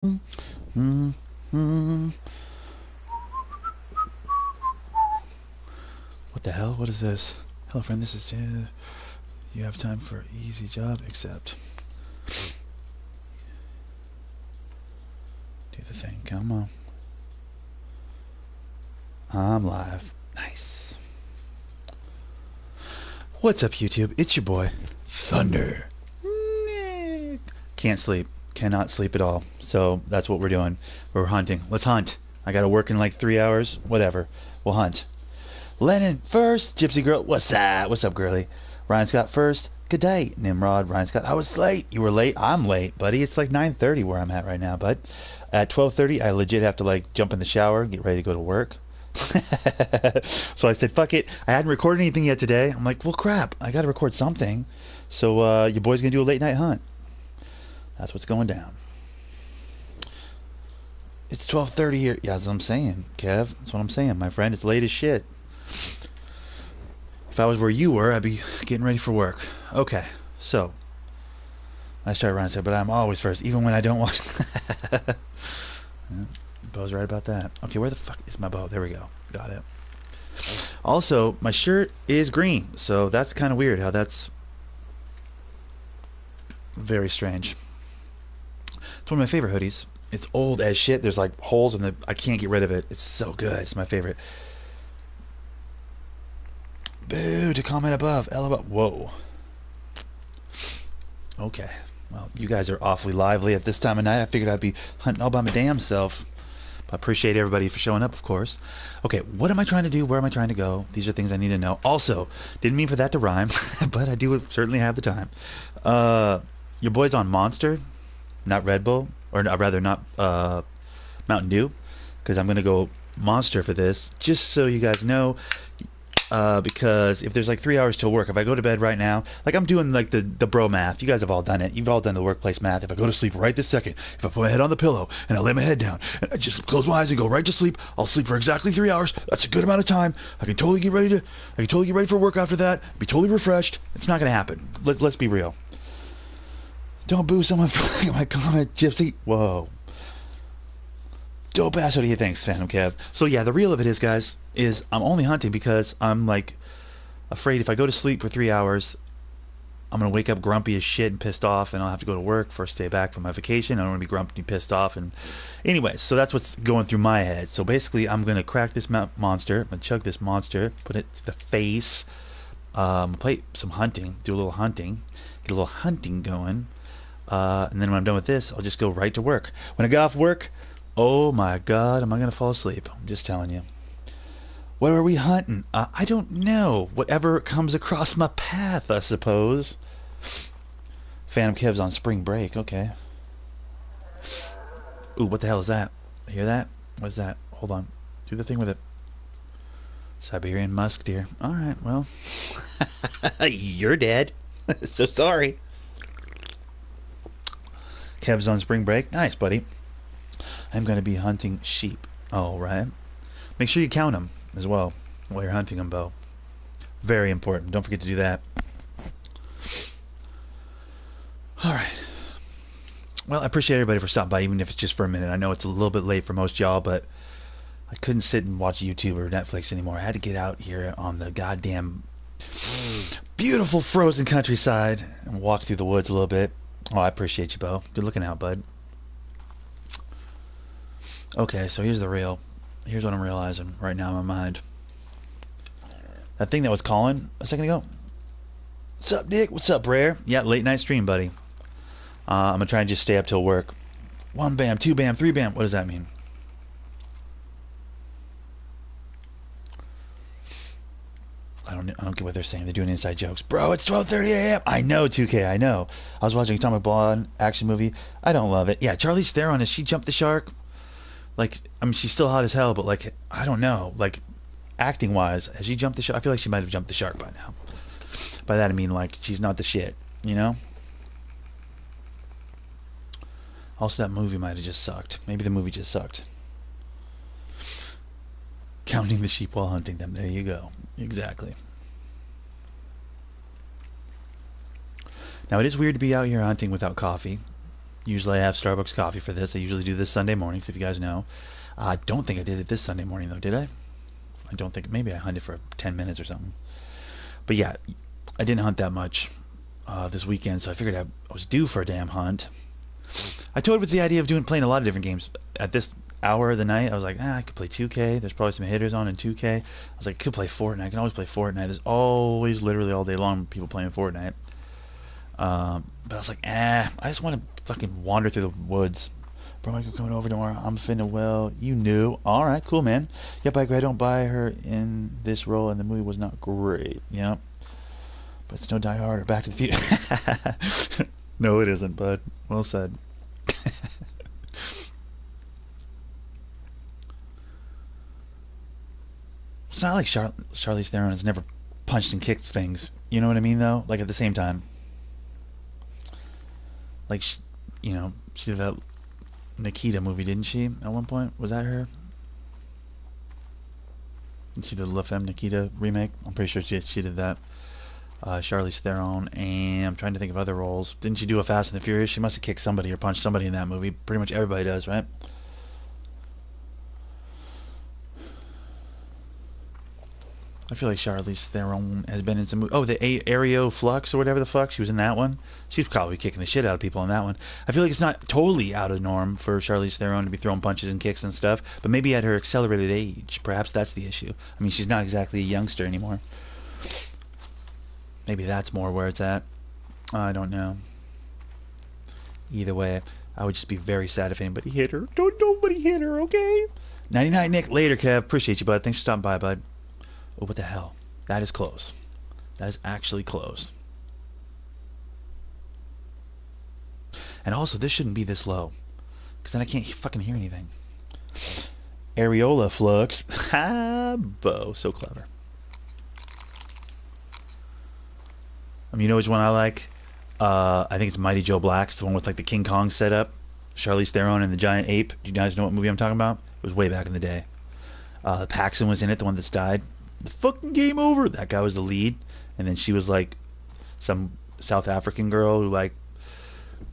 Mm, mm. What the hell? What is this? Hello, friend. This is. You have time for easy job? Accept. Do the thing. Come on. I'm live. Nice. What's up, YouTube? It's your boy, Thundernick. Can't sleep. Cannot sleep at all. So that's what we're doing. We're hunting. Let's hunt. I gotta work in like 3 hours. Whatever. We'll hunt. Lennon first. Gypsy girl. What's that? What's up, girly? Ryan Scott first. Good day, Nimrod. Ryan Scott. I was late. You were late. I'm late, buddy. It's like 9:30 where I'm at right now, bud. At 12:30, I legit have to like jump in the shower, get ready to go to work. So I said, fuck it. I hadn't recorded anything yet today. I'm like, well, crap. I got to record something. So your boy's gonna do a late night hunt. That's what's going down. It's 12:30 here. Yeah, that's what I'm saying, Kev. That's what I'm saying, my friend. It's late as shit. If I was where you were, I'd be getting ready for work. Okay, so I start Ryan said, but I'm always first, even when I don't want. Yeah, Bo's right about that. Okay, where the fuck is my bow? There we go. Got it. Also, my shirt is green, so that's kind of weird how that's very strange. It's one of my favorite hoodies. It's old as shit. There's like holes in the. I can't get rid of it. It's so good. It's my favorite. Boo to comment above. LOL. Whoa. Okay. Well, you guys are awfully lively at this time of night. I figured I'd be hunting all by my damn self. I appreciate everybody for showing up, of course. Okay, what am I trying to do? Where am I trying to go? These are things I need to know. Also, didn't mean for that to rhyme, but I do certainly have the time. Your boy's on Monster, not Red Bull, or rather not Mountain Dew, because I'm going to go Monster for this, just so you guys know. Because if there's like 3 hours till work, if I go to bed right now, like I'm doing like the bro math. You guys have all done it. You've all done the workplace math. If I go to sleep right this second, if I put my head on the pillow and I lay my head down and I just close my eyes and go right to sleep, I'll sleep for exactly 3 hours. That's a good amount of time. I can totally get ready for work after that. Be totally refreshed. It's not gonna happen. Let's be real. Don't boo someone for my comment, Gypsy. Whoa. Dope ass. What do you think, Phantom Kev? So yeah, the real of it is, guys, is I'm only hunting because I'm like afraid if I go to sleep for 3 hours, I'm gonna wake up grumpy as shit and pissed off, and I'll have to go to work first day back from my vacation. I don't want to be grumpy and pissed off. And anyways, so that's what's going through my head. So basically, I'm gonna crack this monster. I'm gonna chug this monster, put it to the face. Play some hunting, do a little hunting, get a little hunting going, and then when I'm done with this, I'll just go right to work. When I get off work, oh my God, am I gonna fall asleep? I'm just telling you. What are we hunting? I don't know. Whatever comes across my path, I suppose. Phantom Kev's on spring break. Okay. Ooh, what the hell is that? Hear that? What's that? Hold on. Do the thing with it. Siberian musk deer. Alright, well. You're dead. So sorry. Kev's on spring break. Nice, buddy. I'm going to be hunting sheep. Alright. Make sure you count them as well while you're hunting them, Bo. Very important. Don't forget to do that. Alright. Well, I appreciate everybody for stopping by, even if it's just for a minute. I know it's a little bit late for most y'all, but I couldn't sit and watch YouTube or Netflix anymore. I had to get out here on the goddamn beautiful frozen countryside and walk through the woods a little bit. Oh, I appreciate you, Bo. Good looking out, bud. Okay, so here's the real. Here's what I'm realizing right now in my mind. That thing that was calling a second ago. What's up, Dick? What's up, Rare? Yeah, late night stream, buddy. I'm gonna try and just stay up till work. 1 bam, 2 bam, 3 bam. What does that mean? I don't get what they're saying. They're doing inside jokes. Bro, it's 12:30 a.m. I know, 2K, I know. I was watching Atomic Blonde action movie. I don't love it. Yeah, Charlize Theron, has she jumped the shark? Like, I mean, she's still hot as hell, but like, I don't know. Like, acting wise, has she jumped the shark? I feel like she might have jumped the shark by now. By that I mean like she's not the shit, you know? Also, that movie might have just sucked. Maybe the movie just sucked. Counting the sheep while hunting them. There you go. Exactly. Now, it is weird to be out here hunting without coffee. Usually I have Starbucks coffee for this. I usually do this Sunday mornings, if you guys know. I don't think I did it this Sunday morning, though, did I? I don't think. Maybe I hunted for 10 minutes or something. But yeah, I didn't hunt that much this weekend, so I figured I was due for a damn hunt. I toyed with the idea of playing a lot of different games. At this hour of the night, I was like, I could play 2K. There's probably some hitters on in 2K. I was like, I could play Fortnite. I can always play Fortnite. There's always, literally all day long, people playing Fortnite. But I was like, I just want to fucking wander through the woods. Bro, Michael coming over tomorrow. I'm finna well. You knew. All right, cool, man. Yep, I agree. I don't buy her in this role, and the movie was not great. Yep. But it's no Die Hard or Back to the Future. No, it isn't, bud. Well said. It's not like Charlize Theron has never punched and kicked things. You know what I mean, though? Like, at the same time. Like, she did that Nikita movie, didn't she? At one point, was that her? She did the La Femme Nikita remake. I'm pretty sure she did that. Charlize Theron, and I'm trying to think of other roles. Didn't she do a Fast and the Furious? She must have kicked somebody or punched somebody in that movie. Pretty much everybody does, right? I feel like Charlize Theron has been in some movies. Oh, the Aereo Flux or whatever the fuck. She was in that one. She's probably kicking the shit out of people in that one. I feel like it's not totally out of norm for Charlize Theron to be throwing punches and kicks and stuff, but maybe at her accelerated age, perhaps that's the issue. I mean, she's not exactly a youngster anymore. Maybe that's more where it's at. I don't know. Either way, I would just be very sad if anybody hit her. Don't nobody hit her, okay? 99 Nick, later, Kev. Appreciate you, bud. Thanks for stopping by, bud. Oh, what the hell? That is close. That is actually close. And also, this shouldn't be this low, because then I can't fucking hear anything. Areola Flux. Ha, Bo. So clever. You know which one I like? I think it's Mighty Joe Black. It's the one with like the King Kong setup. Charlize Theron and the giant ape. Do you guys know what movie I'm talking about? It was way back in the day. Paxton was in it, the one that's died. The fucking game over. That guy was the lead, and then she was like some South African girl who like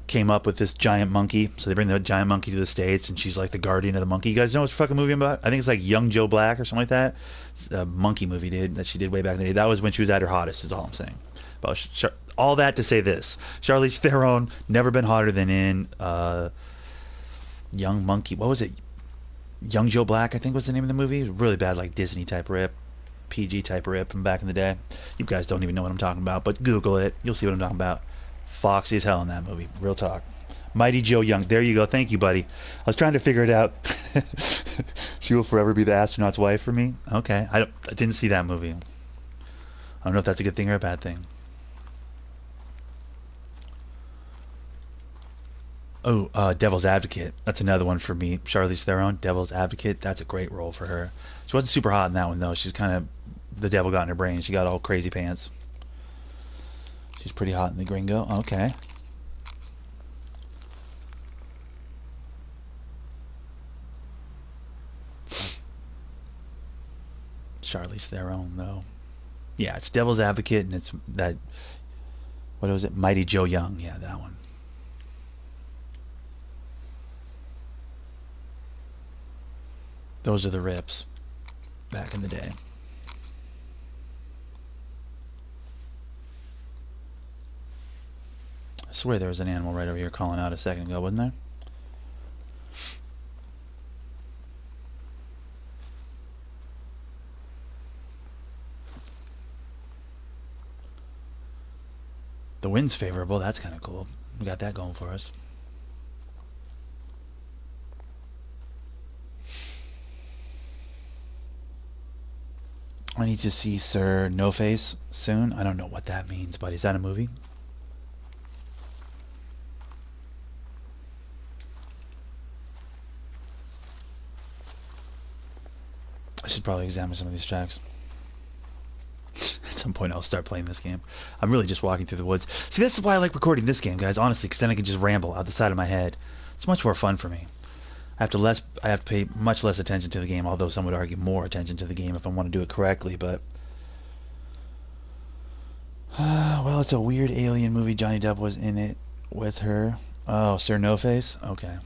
came up with this giant monkey. So they bring the giant monkey to the States, and she's like the guardian of the monkey. You guys know what fucking movie I'm about? I think it's like Young Joe Black or something like that. It's a monkey movie, dude, that she did way back in the day. That was when she was at her hottest, is all I'm saying. But all that to say this: Charlize Theron never been hotter than in Young Monkey. What was it? Young Joe Black, I think was the name of the movie. It was really bad, like Disney type rip, PG type rip from back in the day. You guys don't even know what I'm talking about, but Google it. You'll see what I'm talking about. Foxy as hell in that movie. Real talk. Mighty Joe Young. There you go. Thank you, buddy. I was trying to figure it out. She will forever be the astronaut's wife for me. Okay. I didn't see that movie. I don't know if that's a good thing or a bad thing. Oh, Devil's Advocate. That's another one for me. Charlize Theron, Devil's Advocate. That's a great role for her. She wasn't super hot in that one, though. She's kind of... The devil got in her brain. She got all crazy pants. She's pretty hot in the Gringo. Okay. Charlize Theron, though. Yeah, it's Devil's Advocate, and it's that... What was it? Mighty Joe Young. Yeah, that one. Those are the rips back in the day. I swear there was an animal right over here calling out a second ago, wasn't there? The wind's favorable. That's kind of cool. We got that going for us. I need to see Sir No Face soon. I don't know what that means, buddy. Is that a movie? I should probably examine some of these tracks. At some point I'll start playing this game. I'm really just walking through the woods. See, this is why I like recording this game, guys, honestly, because then I can just ramble out the side of my head. It's much more fun for me. I have to pay much less attention to the game, although some would argue more attention to the game if I want to do it correctly, but... well, it's a weird alien movie. Johnny Depp was in it with her. Oh, Sir No Face? Okay.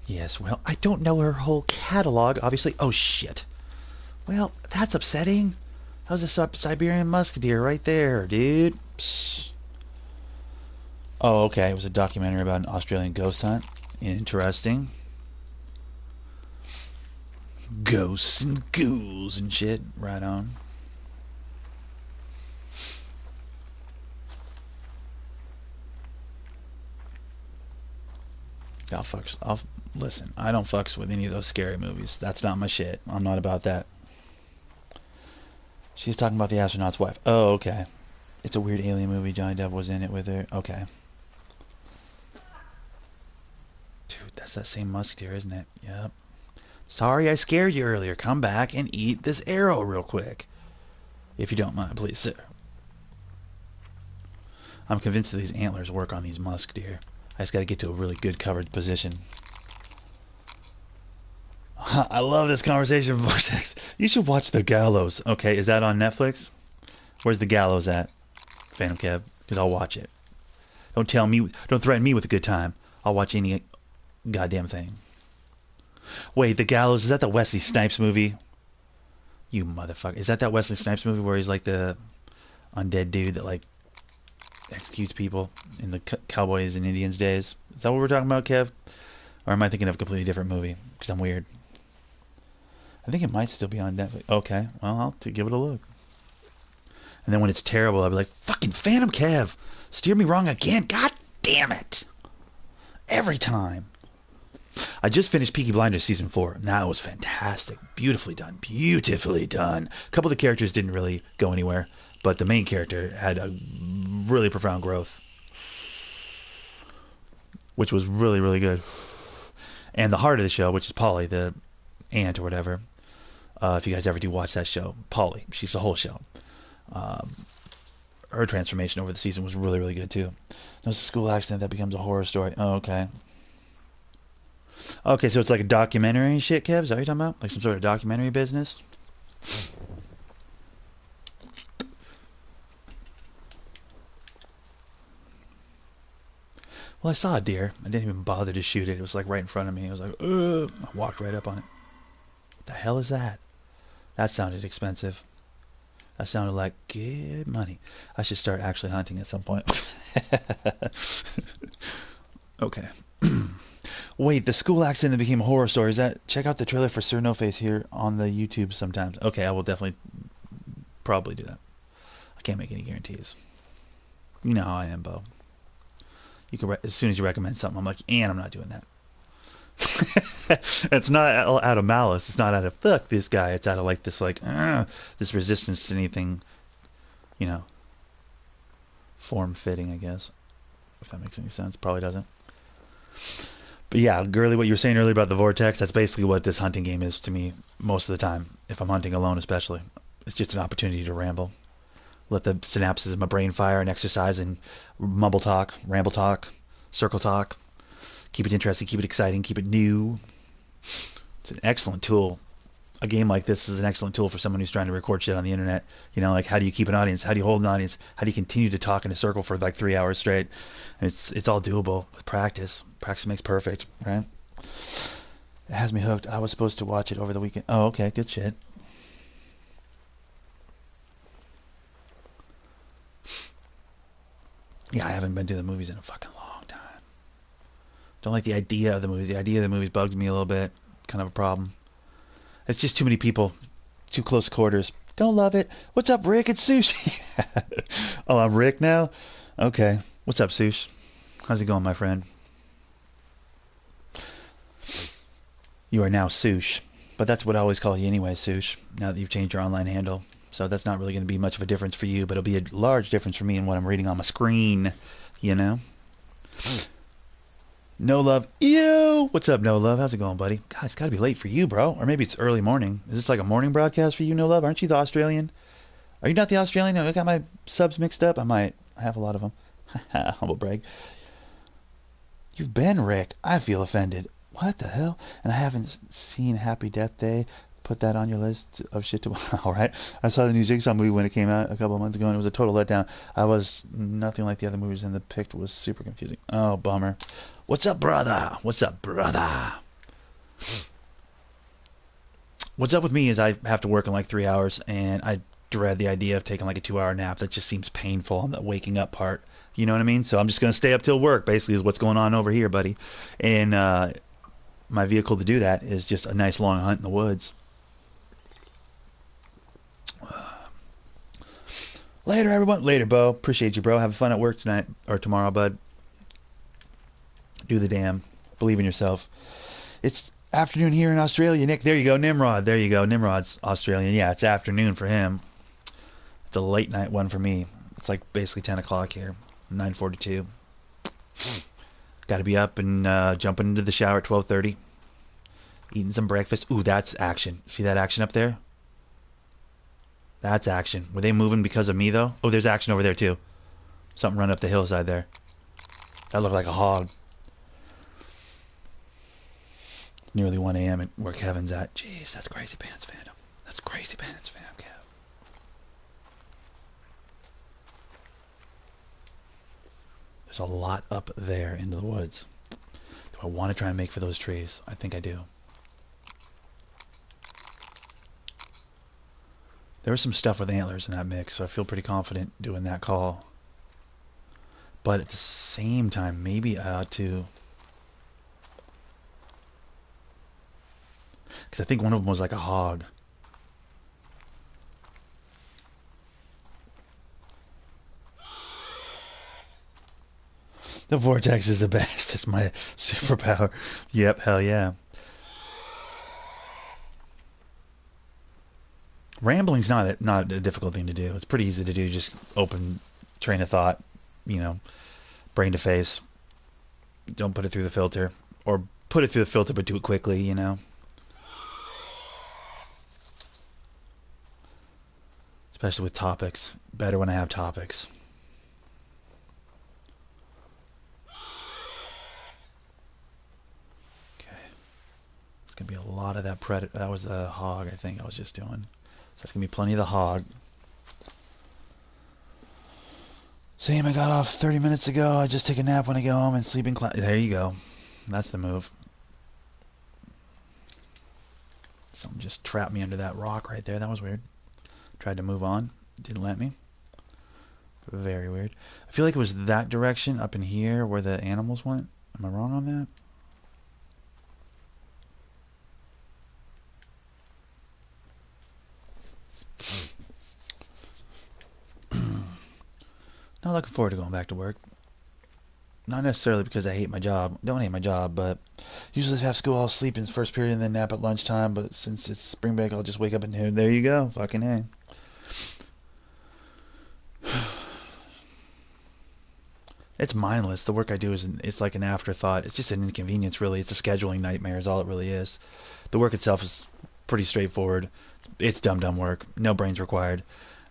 Yes, well, I don't know her whole catalog, obviously. Oh, shit. Well, that's upsetting. That was a Siberian Musketeer right there, dude. Psst. Oh, okay. It was a documentary about an Australian ghost hunt. Interesting. Ghosts and ghouls and shit. Right on. I'll listen. I don't fucks with any of those scary movies. That's not my shit. I'm not about that. She's talking about the astronaut's wife. Oh, okay. It's a weird alien movie. Johnny Depp was in it with her. Okay. Dude, that's that same musketeer, isn't it? Yep. Sorry I scared you earlier. Come back and eat this arrow real quick. If you don't mind, please, sir. I'm convinced that these antlers work on these musk deer. I just got to get to a really good covered position. I love this conversation, Vortex. You should watch The Gallows. Okay, is that on Netflix? Where's The Gallows at? Phantom Kev, because I'll watch it. Don't threaten me with a good time. I'll watch any goddamn thing. Wait, The Gallows, is that the Wesley Snipes movie? You motherfucker. Is that Wesley Snipes movie where he's like the undead dude that like executes people in the Cowboys and Indians days? Is that what we're talking about, Kev? Or am I thinking of a completely different movie? Because I'm weird. I think it might still be on Netflix. Okay, well, I'll give it a look. And then when it's terrible, I'll be like, fucking Phantom Kev, steer me wrong again. God damn it. Every time. I just finished Peaky Blinders season 4. That was fantastic. Beautifully done. Beautifully done. A couple of the characters didn't really go anywhere, but the main character had a really profound growth, which was really, really good. And the heart of the show, which is Polly, the aunt or whatever, if you guys ever do watch that show, Polly, she's the whole show. Her transformation over the season was really, really good too. There's a school accident that becomes a horror story. Oh, okay. Okay, so it's like a documentary and shit, Kev? Is that what you're talking about? Like some sort of documentary business? Well, I saw a deer. I didn't even bother to shoot it. It was like right in front of me. I was like, ugh. I walked right up on it. What the hell is that? That sounded expensive. That sounded like good money. I should start actually hunting at some point. Okay. Wait, the school accident became a horror story. Is that? Check out the trailer for Sir No Face here on the YouTube sometimes. Okay, I will definitely probably do that. I can't make any guarantees. You know how I am, Bo. You can as soon as you recommend something, I'm like, and I'm not doing that. It's not out of malice. It's not out of fuck this guy. It's out of like this resistance to anything, you know, form fitting, I guess. If that makes any sense. Probably doesn't. But yeah, Girly, what you were saying earlier about the vortex, that's basically what this hunting game is to me most of the time. If I'm hunting alone especially. It's just an opportunity to ramble. Let the synapses of my brain fire and exercise and mumble talk, ramble talk, circle talk. Keep it interesting, keep it exciting, keep it new. It's an excellent tool. A game like this is an excellent tool for someone who's trying to record shit on the internet. You know, like how do you keep an audience? How do you hold an audience? How do you continue to talk in a circle for like 3 hours straight? And it's all doable with practice. Practice makes perfect, right? It has me hooked. I was supposed to watch it over the weekend. Oh, okay, good shit. Yeah, I haven't been to the movies in a fucking long time. Don't like the idea of the movies. The idea of the movies bugs me a little bit. Kind of a problem. It's just too many people. Too close quarters. Don't love it. What's up, Rick? It's Sushi. Oh, I'm Rick now? Okay. What's up, Sush? How's it going, my friend? You are now Sush. But that's what I always call you anyway, Sush. Now that you've changed your online handle. So that's not really going to be much of a difference for you, but it'll be a large difference for me in what I'm reading on my screen. You know? No Love. Ew! What's up, No Love? How's it going, buddy? God, it's got to be late for you, bro. Or maybe it's early morning. Is this like a morning broadcast for you, No Love? Aren't you the Australian? Are you not the Australian? I got my subs mixed up. I have a lot of them. Humble brag. You've been Rick. I feel offended. What the hell? And I haven't seen Happy Death Day. Put that on your list of shit to all right. I saw the new Jigsaw movie when it came out a couple of months ago, and it was a total letdown. I was nothing like the other movies, and the pick was super confusing. Oh, bummer. What's up, brother? What's up, brother? What's up with me is I have to work in like 3 hours, and I dread the idea of taking like a 2 hour nap. That just seems painful on the waking up part. You know what I mean? So I'm just going to stay up till work, basically, is what's going on over here, buddy. And my vehicle to do that is just a nice long hunt in the woods. Later, everyone. Later, Bo. Appreciate you, bro. Have fun at work tonight or tomorrow, bud. Do the damn. Believe in yourself. It's afternoon here in Australia, Nick. There you go, Nimrod. There you go. Nimrod's Australian. Yeah, it's afternoon for him. It's a late night one for me. It's like basically 10 o'clock here. 9:42. Got to be up and jumping into the shower at 12:30. Eating some breakfast. Ooh, that's action. See that action up there? That's action. Were they moving because of me, though? Oh, there's action over there, too. Something running up the hillside there. That looked like a hog. It's nearly 1 a.m. at where Kevin's at. Jeez, that's crazy pants, fandom. That's crazy pants, fandom, Kev. There's a lot up there into the woods. Do I want to try and make for those trees? I think I do. There was some stuff with antlers in that mix, so I feel pretty confident doing that call. But at the same time, maybe I ought to... Because I think one of them was like a hog. The vortex is the best. It's my superpower. Yep, hell yeah. Rambling's not a difficult thing to do. It's pretty easy to do. Just open train of thought, you know, brain to face. Don't put it through the filter. Or put it through the filter, but do it quickly, you know. Especially with topics. Better when I have topics. Okay. It's going to be a lot of that predator. That was the hog, I think I was just doing. So that's going to be plenty of the hog. Same, I got off 30 minutes ago. I just take a nap when I go home and sleep in class. There you go. That's the move. Something just trapped me under that rock right there. That was weird. Tried to move on. Didn't let me. Very weird. I feel like it was that direction up in here where the animals went. Am I wrong on that? Not looking forward to going back to work. Not necessarily because I hate my job. Don't hate my job, but usually have school, I'll sleep in the first period and then nap at lunchtime. But since it's spring break, I'll just wake up and there you go. Fucking A. It's mindless. The work I do it's like an afterthought. It's just an inconvenience, really. It's a scheduling nightmare is all it really is. The work itself is pretty straightforward. It's dumb work. No brains required.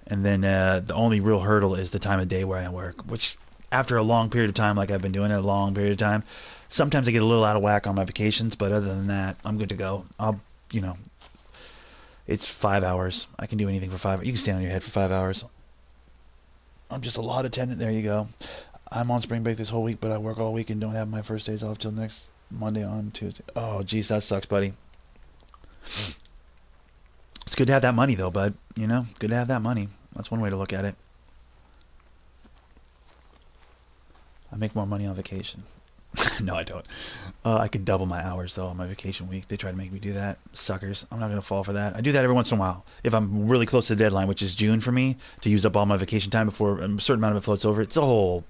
And then the only real hurdle is the time of day where I work, which after a long period of time, like I've been doing it a long period of time, sometimes I get a little out of whack on my vacations, but other than that, I'm good to go. It's 5 hours. I can do anything for 5 hours. You can stand on your head for 5 hours. I'm just a lot attendant. There you go. I'm on spring break this whole week, but I work all week and don't have my first days off till next Monday on Tuesday. Oh, geez, that sucks, buddy. It's good to have that money, though, bud. You know, good to have that money. That's one way to look at it. I make more money on vacation. No, I don't. I could double my hours, though, on my vacation week. They try to make me do that. Suckers. I'm not going to fall for that. I do that every once in a while. If I'm really close to the deadline, which is June for me, to use up all my vacation time before a certain amount of it floats over. It's a whole,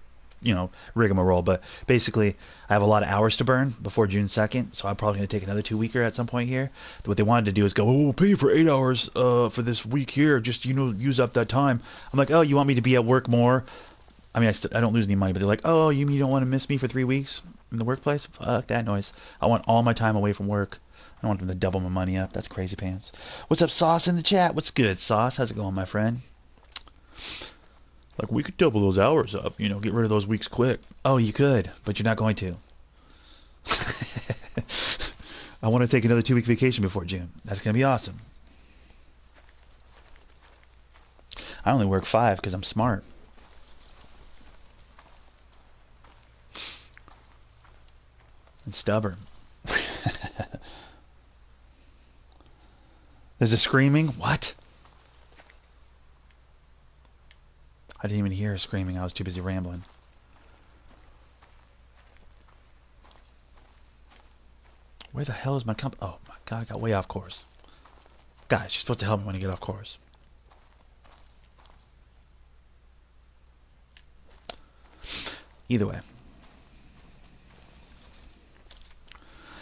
rigmarole. But basically, I have a lot of hours to burn before June 2nd, so I'm probably going to take another 2-weeker at some point here. What they wanted to do is go, we'll pay you for 8 hours for this week here. Just, use up that time. I'm like, oh, you want me to be at work more? I mean, I don't lose any money, but they're like, oh, you mean you don't want to miss me for 3 weeks in the workplace? Fuck that noise. I want all my time away from work. I don't want them to double my money up. That's crazy pants. What's up, Sauce, in the chat? What's good, Sauce? How's it going, my friend? Like, we could double those hours up, get rid of those weeks quick. Oh, you could, but you're not going to. I want to take another 2-week vacation before June. That's going to be awesome. I only work 5 because I'm smart. And stubborn. There's a screaming? What? I didn't even hear her screaming. I was too busy rambling. Where the hell is my comp? Oh my god, I got way off course. Guys, you're supposed to help me when I get off course. Either way.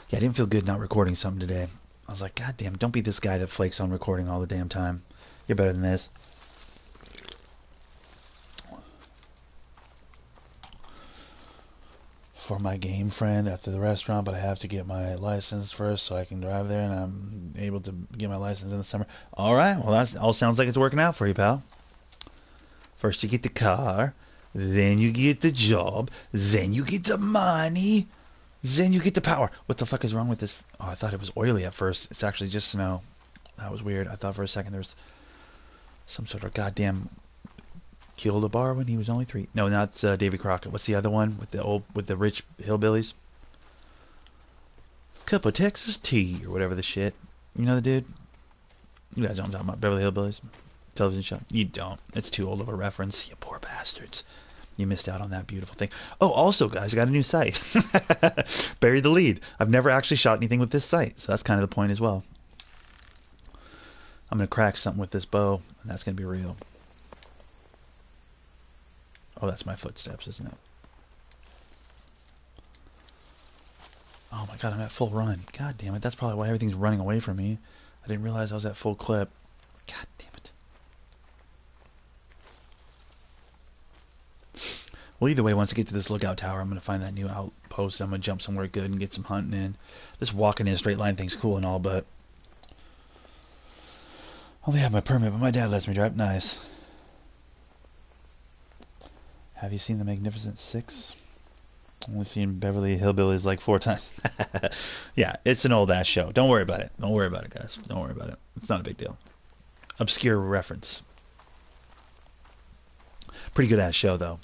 Yeah, I didn't feel good not recording something today. I was like, god damn, don't be this guy that flakes on recording all the damn time. You're better than this. For my game friend after the restaurant, but I have to get my license first so I can drive there, and I'm able to get my license in the summer. All right, well, that all sounds like it's working out for you, pal. First you get the car, then you get the job, then you get the money, then you get the power. What the fuck is wrong with this? Oh, I thought it was oily at first. It's actually just snow. That was weird. I thought for a second there was some sort of goddamn killed a bar when he was only 3. No, not Davy Crockett. What's the other one with the rich hillbillies? Cup of Texas tea or whatever the shit. You know the dude? You guys know what I'm talking about. Beverly Hillbillies television show. You don't. It's too old of a reference. You poor bastards. You missed out on that beautiful thing. Oh, also, guys, I got a new site. Buried the lead. I've never actually shot anything with this site, so that's kind of the point as well. I'm gonna crack something with this bow, and that's gonna be real. Oh, that's my footsteps, isn't it? Oh my god, I'm at full run. God damn it, that's probably why everything's running away from me. I didn't realize I was at full clip. God damn it. Well, either way, once I get to this lookout tower, I'm going to find that new outpost. I'm going to jump somewhere good and get some hunting in. This walking in a straight line thing's cool and all, but I only have my permit, but my dad lets me drive. Nice. Have you seen The Magnificent Six? Only seen Beverly Hillbillies like 4 times. Yeah, it's an old ass show. Don't worry about it. Don't worry about it, guys. Don't worry about it. It's not a big deal. Obscure reference. Pretty good ass show though.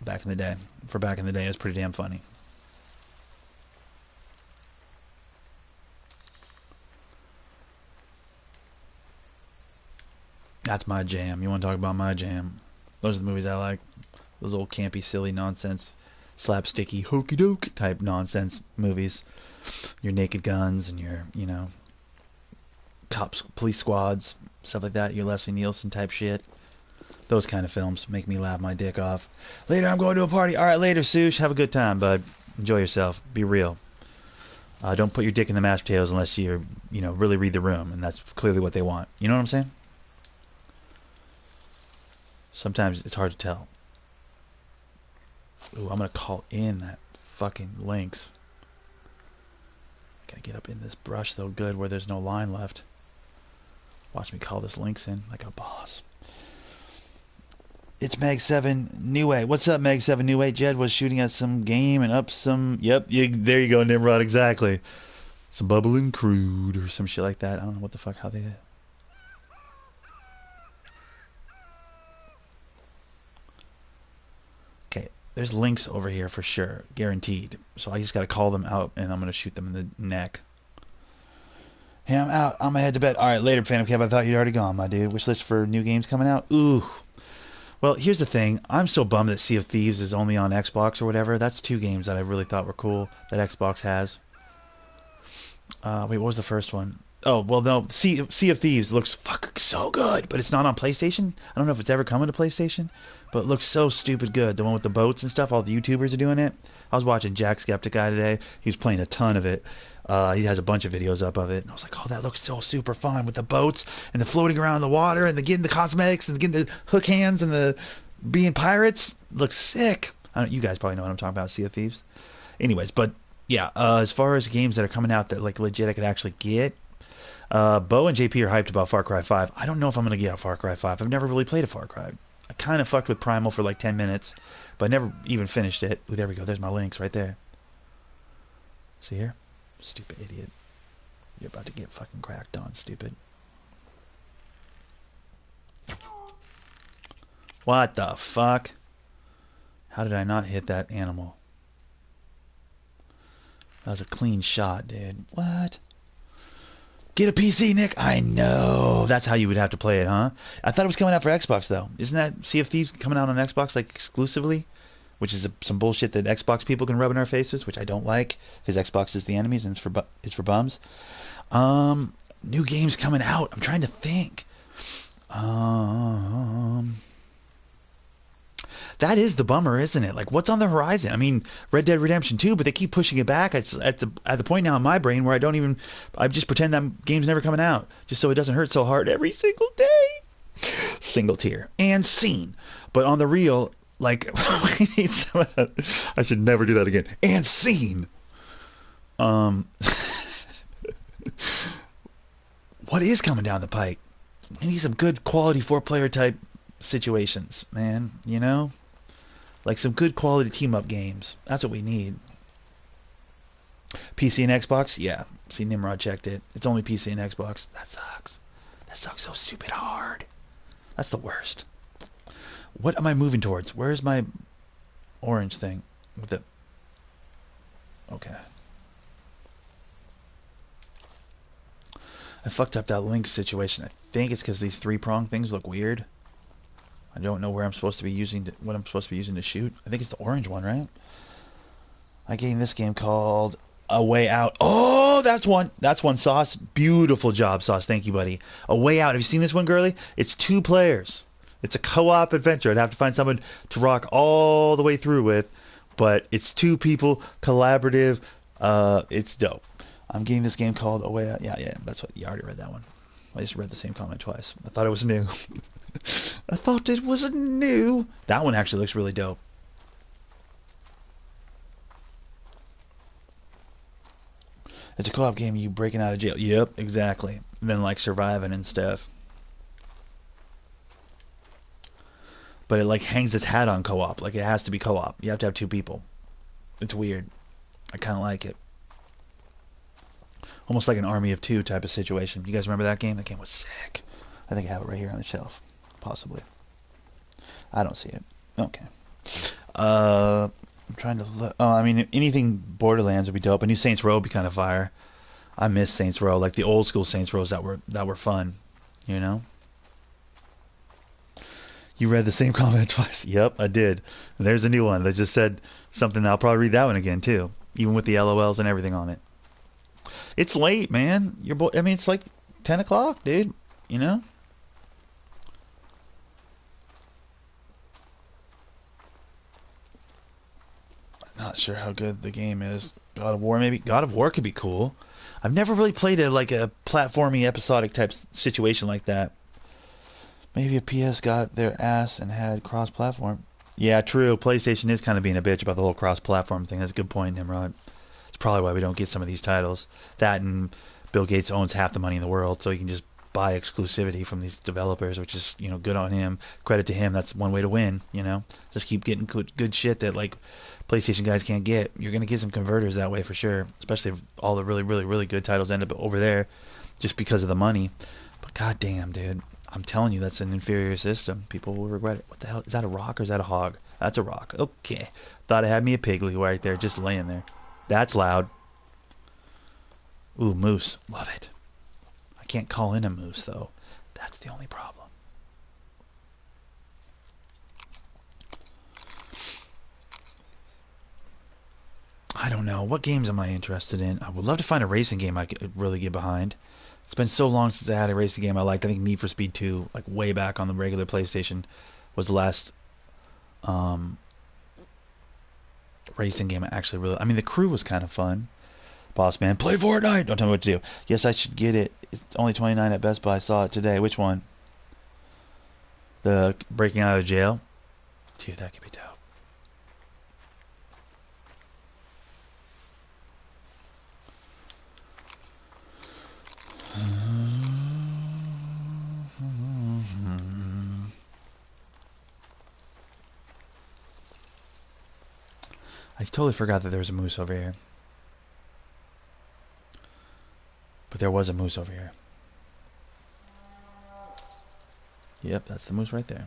Back in the day. For back in the day, it was pretty damn funny. That's my jam. You want to talk about my jam? Those are the movies I like. Those old campy, silly nonsense, slapsticky, hokey doke type nonsense movies. Your Naked Guns and your, you know, cops, police squads, stuff like that. Your Leslie Nielsen type shit. Those kind of films make me laugh my dick off. Later, I'm going to a party. All right, later, Sush. Have a good time, bud. Enjoy yourself. Be real. Don't put your dick in the mashed potatoes unless you're, you know, really read the room, and that's clearly what they want. You know what I'm saying? Sometimes it's hard to tell. Ooh, I'm gonna call in that fucking Lynx. Gotta get up in this brush though, good, where there's no line left. Watch me call this Lynx in like a boss. It's Meg 7 New Way. What's up, Meg 7 New Way? Jed was shooting at some game and up some. Yep, there you go, Nimrod. Exactly. Some bubbling crude or some shit like that. I don't know what the fuck how they. Okay, there's links over here for sure, guaranteed. So I just gotta call them out, and I'm gonna shoot them in the neck. Hey, I'm out. I'm gonna head to bed. All right, later, Phantom Cab. I thought you'd already gone, my dude. Wish list for new games coming out. Ooh. Well, here's the thing. I'm so bummed that Sea of Thieves is only on Xbox or whatever. That's 2 games that I really thought were cool that Xbox has. Wait, what was the first one? Oh, well, no. Sea of Thieves looks fucking so good, but it's not on PlayStation. I don't know if it's ever coming to PlayStation, but it looks so stupid good. The one with the boats and stuff. All the YouTubers are doing it. I was watching Jack Skeptic Guy today. He was playing a ton of it. He has a bunch of videos up of it. And I was like, oh, that looks so super fun with the boats and the floating around in the water and the getting the cosmetics and getting the hook hands and the being pirates. Looks sick. You guys probably know what I'm talking about, Sea of Thieves. Anyways, but yeah, as far as games that are coming out that like legit I could actually get, Bo and JP are hyped about Far Cry 5. I don't know if I'm going to get a Far Cry 5. I've never really played a Far Cry. I kind of fucked with Primal for like 10 minutes, but I never even finished it. Ooh, there we go. There's my links right there. See here? Stupid idiot. You're about to get fucking cracked on, stupid. What the fuck? How did I not hit that animal? That was a clean shot, dude. What? Get a PC, Nick. I know. That's how you would have to play it, huh? I thought it was coming out for Xbox, though. Isn't that Sea of Thieves coming out on Xbox, like, exclusively? Which is some bullshit that Xbox people can rub in our faces, which I don't like, because Xbox is the enemies and it's for bums. New games coming out. I'm trying to think. That is the bummer, isn't it? Like, what's on the horizon? I mean, Red Dead Redemption 2, but they keep pushing it back. It's at the point now in my brain where I just pretend that game's never coming out, just so it doesn't hurt so hard every single day. Single tier and scene, but on the real, like, we need some of that. I should never do that again. And scene. What is coming down the pike? We need some good quality 4-player type situations, man. You know? Like some good quality team-up games. That's what we need. PC and Xbox? Yeah. See, Nimrod checked it. It's only PC and Xbox. That sucks. That sucks so stupid hard. That's the worst. What am I moving towards? Where's my orange thing? With the... Okay. I fucked up that link situation. I think it's because these 3-prong things look weird. I don't know where I'm supposed to be using what I'm supposed to be using to shoot. I think it's the orange one, right? I gained this game called A Way Out. Oh, that's one. That's one, Sauce. Beautiful job, Sauce. Thank you, buddy. A Way Out. Have you seen this one, girly? It's 2 players. It's a co-op adventure. I'd have to find someone to rock all the way through with, but it's 2 people, collaborative. It's dope. I'm getting this game called A Way Out. Yeah, that's what you already read that one. I just read the same comment twice. I thought it was new. I thought it was new. That one actually looks really dope. It's a co-op game. You breaking out of jail. Yep, exactly. And then like surviving and stuff. But it like hangs its hat on co-op. Like it has to be co-op. You have to have 2 people. It's weird. I kind of like it. Almost like an Army of 2 type of situation. You guys remember that game? That game was sick. I think I have it right here on the shelf. Possibly. I don't see it. Okay. I'm trying to look. Oh, I mean, anything Borderlands would be dope. A new Saints Row would be kind of fire. I miss Saints Row, like the old school Saints Rows that were fun. You know? You read the same comment twice. Yep, I did. And there's a new one that just said something. I'll probably read that one again too, even with the LOLs and everything on it. It's late, man. I mean, it's like 10 o'clock, dude. You know? Not sure how good the game is. God of War, maybe. God of War could be cool. I've never really played a platformy episodic type situation like that. Maybe if PS got their ass and had cross-platform. Yeah, true. PlayStation is kind of being a bitch about the whole cross-platform thing. That's a good point, Nimrod. It's probably why we don't get some of these titles. That and Bill Gates owns half the money in the world, so he can just buy exclusivity from these developers, which is, you know, good on him. Credit to him. That's one way to win, you know. Just keep getting good shit that, like, PlayStation guys can't get. You're going to get some converters that way for sure, especially if all the really, really, really good titles end up over there just because of the money. But goddamn, dude. I'm telling you, that's an inferior system. People will regret it. What the hell? Is that a rock or is that a hog? That's a rock. Okay. Thought I had me a piggly right there, just laying there. That's loud. Ooh, moose. Love it. I can't call in a moose, though. That's the only problem. I don't know. What games am I interested in? I would love to find a racing game I could really get behind. It's been so long since I had a racing game I liked. I think Need for Speed 2, like way back on the regular PlayStation, was the last racing game I actually really... I mean, The Crew was kind of fun. Boss man, play Fortnite! Don't tell me what to do. Yes, I should get it. It's only $29 at Best Buy. I saw it today. Which one? The breaking out of jail? Dude, that could be dope. I totally forgot that there was a moose over here. But there was a moose over here. Yep, that's the moose right there.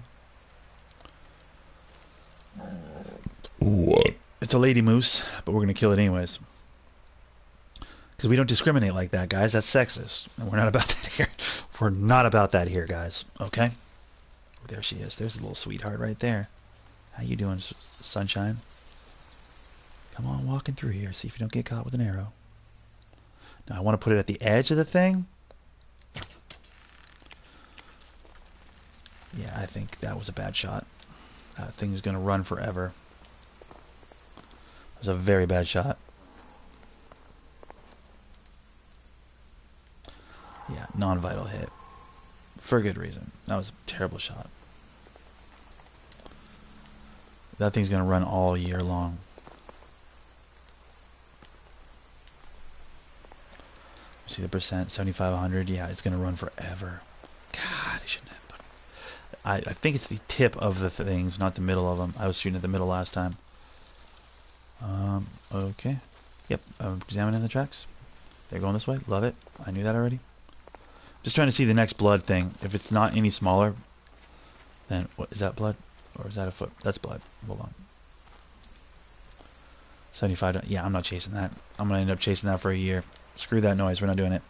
It's a lady moose, but we're going to kill it anyways. Because we don't discriminate like that, guys. That's sexist. And we're not about that here. We're not about that here, guys. Okay? There she is. There's a little sweetheart right there. How you doing, sunshine? Come on, walking through here. See if you don't get caught with an arrow. Now, I want to put it at the edge of the thing. Yeah, I think that was a bad shot. That thing is going to run forever. It was a very bad shot. Yeah, non-vital hit. For a good reason. That was a terrible shot. That thing's going to run all year long. See the percent, 7,500. Yeah, it's going to run forever. God, I shouldn't have. I think it's the tip of the things, not the middle of them. I was shooting at the middle last time. Okay. Yep, I'm examining the tracks. They're going this way. Love it. I knew that already. Just trying to see the next blood thing. If it's not any smaller, then what is that blood? Or is that a foot? That's blood. Hold on. 75. Yeah, I'm not chasing that. I'm going to end up chasing that for a year. Screw that noise. We're not doing it.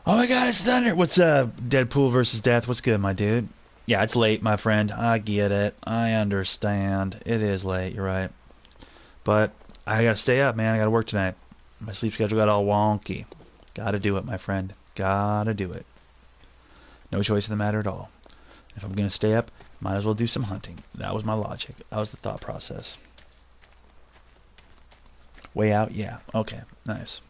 Oh my god, it's Thunder. What's up? Deadpool versus Death. What's good, my dude? Yeah, it's late, my friend. I get it. I understand. It is late. You're right. But I got to stay up, man. I got to work tonight. My sleep schedule got all wonky. Got to do it, my friend. Got to do it. No choice in the matter at all. If I'm going to stay up, might as well do some hunting. That was my logic. That was the thought process. Way out? Yeah. Okay. Nice.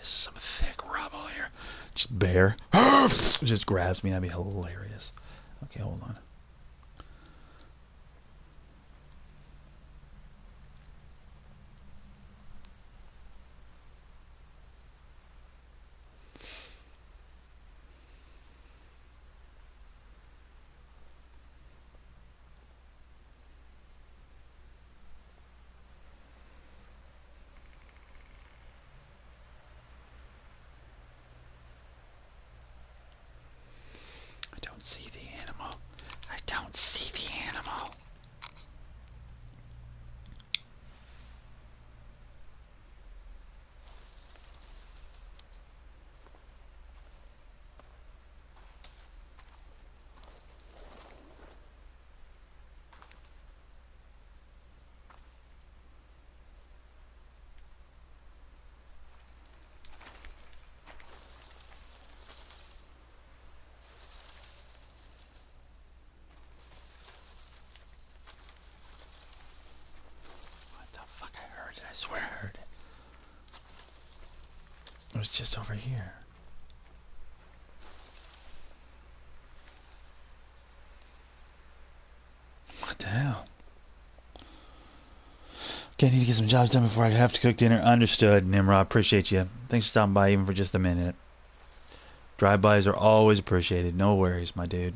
Some thick rubble here. Just bear. Just grabs me. That'd be hilarious. Okay, hold on. See the animal. I don't see the animal. I swear I heard it. It was just over here. What the hell? Okay, I need to get some jobs done before I have to cook dinner. Understood, Nimrod. Appreciate you. Thanks for stopping by even for just a minute. Drive-bys are always appreciated. No worries, my dude.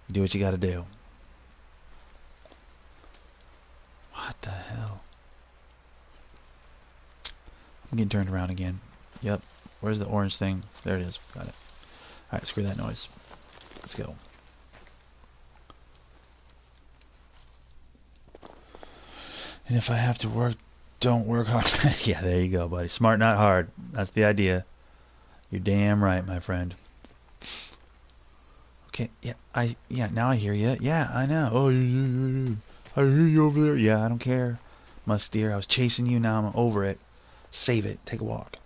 You do what you gotta do. What the hell? I'm getting turned around again. Yep. Where's the orange thing? There it is. Got it. Alright, screw that noise. Let's go. And if I have to work, don't work hard. Yeah, there you go, buddy. Smart, not hard. That's the idea. You're damn right, my friend. Okay, yeah, now I hear you. Yeah, I know. Oh, yeah. I hear you over there. Yeah, I don't care. Musk deer, I was chasing you, now I'm over it. Save it. Take a walk.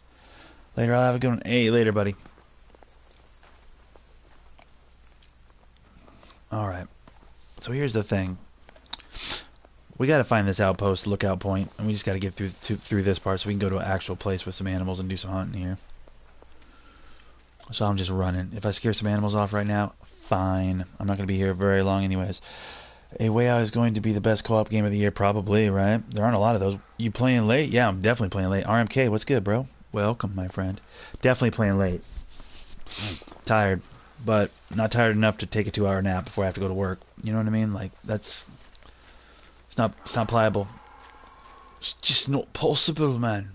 Later, I'll have a good one. Hey, later, buddy. Alright. So here's the thing. We got to find this outpost, lookout point, and we just got to get through this part so we can go to an actual place with some animals and do some hunting here. So I'm just running. If I scare some animals off right now, fine. I'm not going to be here very long anyways. A Way Out is going to be the best co-op game of the year, probably, right? There aren't a lot of those. You playing late? Yeah, I'm definitely playing late. RMK, what's good, bro? Welcome, my friend. Definitely playing late. Tired, but not tired enough to take a 2-hour nap before I have to go to work. You know what I mean? Like, it's not pliable. It's just not possible, man.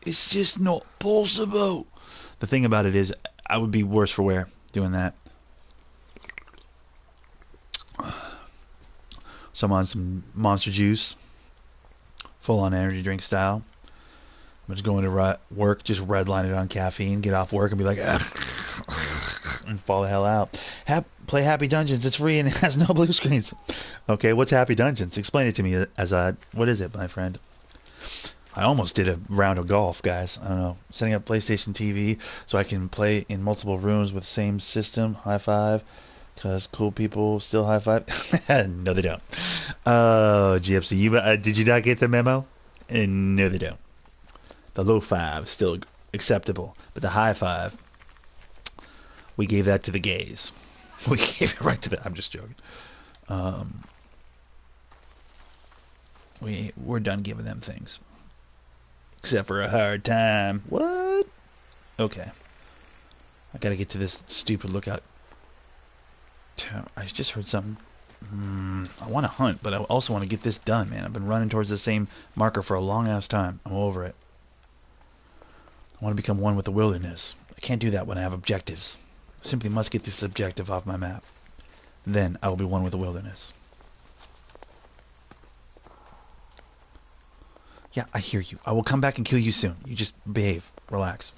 It's just not possible. The thing about it is, I would be worse for wear doing that. So I'm on some Monster Juice, full on energy drink style. I'm just going to work, just redline it on caffeine, get off work and be like, and fall the hell out. Play Happy Dungeons. It's free and it has no blue screens. Okay, what's Happy Dungeons? Explain it to me, Azad. What is it, my friend? I almost did a round of golf, guys. I don't know. Setting up PlayStation TV so I can play in multiple rooms with the same system. High five. Because cool people still high five. No, they don't. Oh, GFC, did you not get the memo? No, they don't. The low five still acceptable, but the high five, we gave that to the gays. We gave it right to the. I'm just joking. We're done giving them things, except for a hard time. What? Okay. I gotta get to this stupid lookout. I just heard something. I want to hunt, but I also want to get this done, man. I've been running towards the same marker for a long ass time. I'm over it. I want to become one with the wilderness. I can't do that when I have objectives. I simply must get this objective off my map. Then I will be one with the wilderness. Yeah, I hear you. I will come back and kill you soon. You just behave. Relax.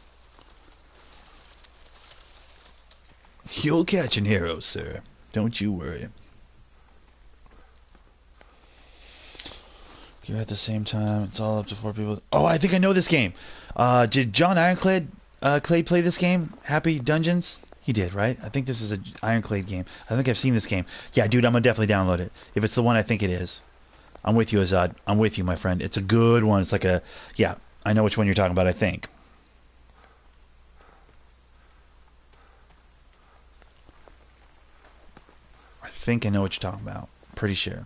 You'll catch an arrow, sir. Don't you worry. You're at the same time. It's all up to 4 people. Oh, I think I know this game. Did John Ironclad play this game? Happy Dungeons? He did, right? I think this is an Ironclad game. I think I've seen this game. Yeah, dude, I'm going to definitely download it. If it's the one I think it is. I'm with you, Azad. I'm with you, my friend. It's a good one. It's like a... Yeah, I know which one you're talking about, I think. I think I know what you're talking about. Pretty sure.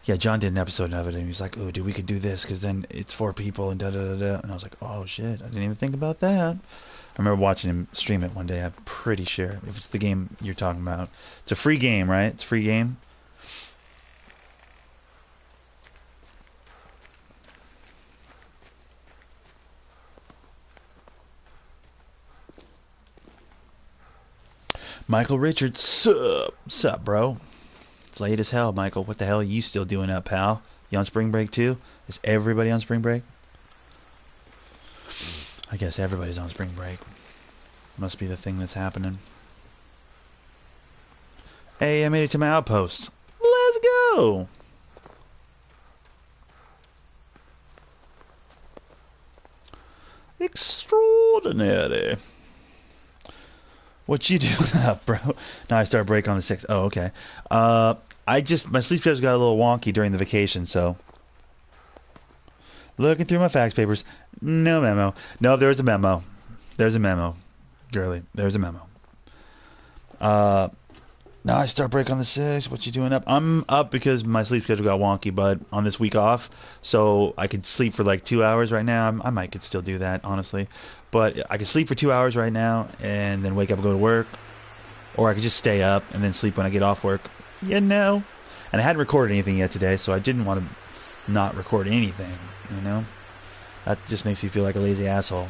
Yeah, John did an episode of it, and he was like, "Oh, dude, we could do this, because then it's 4 people, and da-da-da-da." And I was like, "Oh, shit, I didn't even think about that." I remember watching him stream it one day, I'm pretty sure, if it's the game you're talking about. It's a free game, right? It's a free game? Michael Richards, sup, bro? It's late as hell, Michael. What the hell are you still doing up, pal? You on spring break too? Is everybody on spring break? I guess everybody's on spring break. Must be the thing that's happening. Hey, I made it to my outpost. Let's go! Extraordinary. What you doing up, bro? Now I start break on the 6th. Oh, okay. My sleep schedule got a little wonky during the vacation, so. Looking through my fax papers. No memo. No, there's a memo. There's a memo. Girly, there's a memo. Now I start break on the 6th. What you doing up? I'm up because my sleep schedule got wonky, but on this week off, so I could sleep for like 2 hours right now. I might could still do that, honestly. But I could sleep for 2 hours right now and then wake up and go to work. Or I could just stay up and then sleep when I get off work. You know? And I hadn't recorded anything yet today, so I didn't want to not record anything, you know? That just makes me feel like a lazy asshole.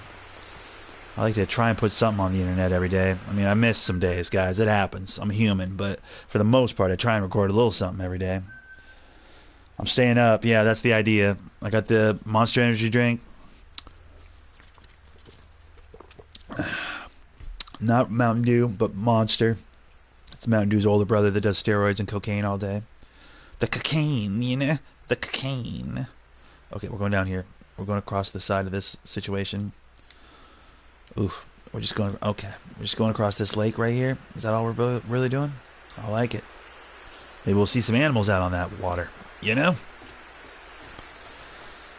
I like to try and put something on the internet every day. I mean, I miss some days, guys. It happens. I'm human, but for the most part, I try and record a little something every day. I'm staying up. Yeah, that's the idea. I got the Monster Energy drink. Not Mountain Dew, but Monster. It's Mountain Dew's older brother that does steroids and cocaine all day. The cocaine, you know? The cocaine. Okay, we're going down here. We're going across the side of this situation. Oof. We're just going... Okay. We're just going across this lake right here. Is that all we're really doing? I like it. Maybe we'll see some animals out on that water. You know?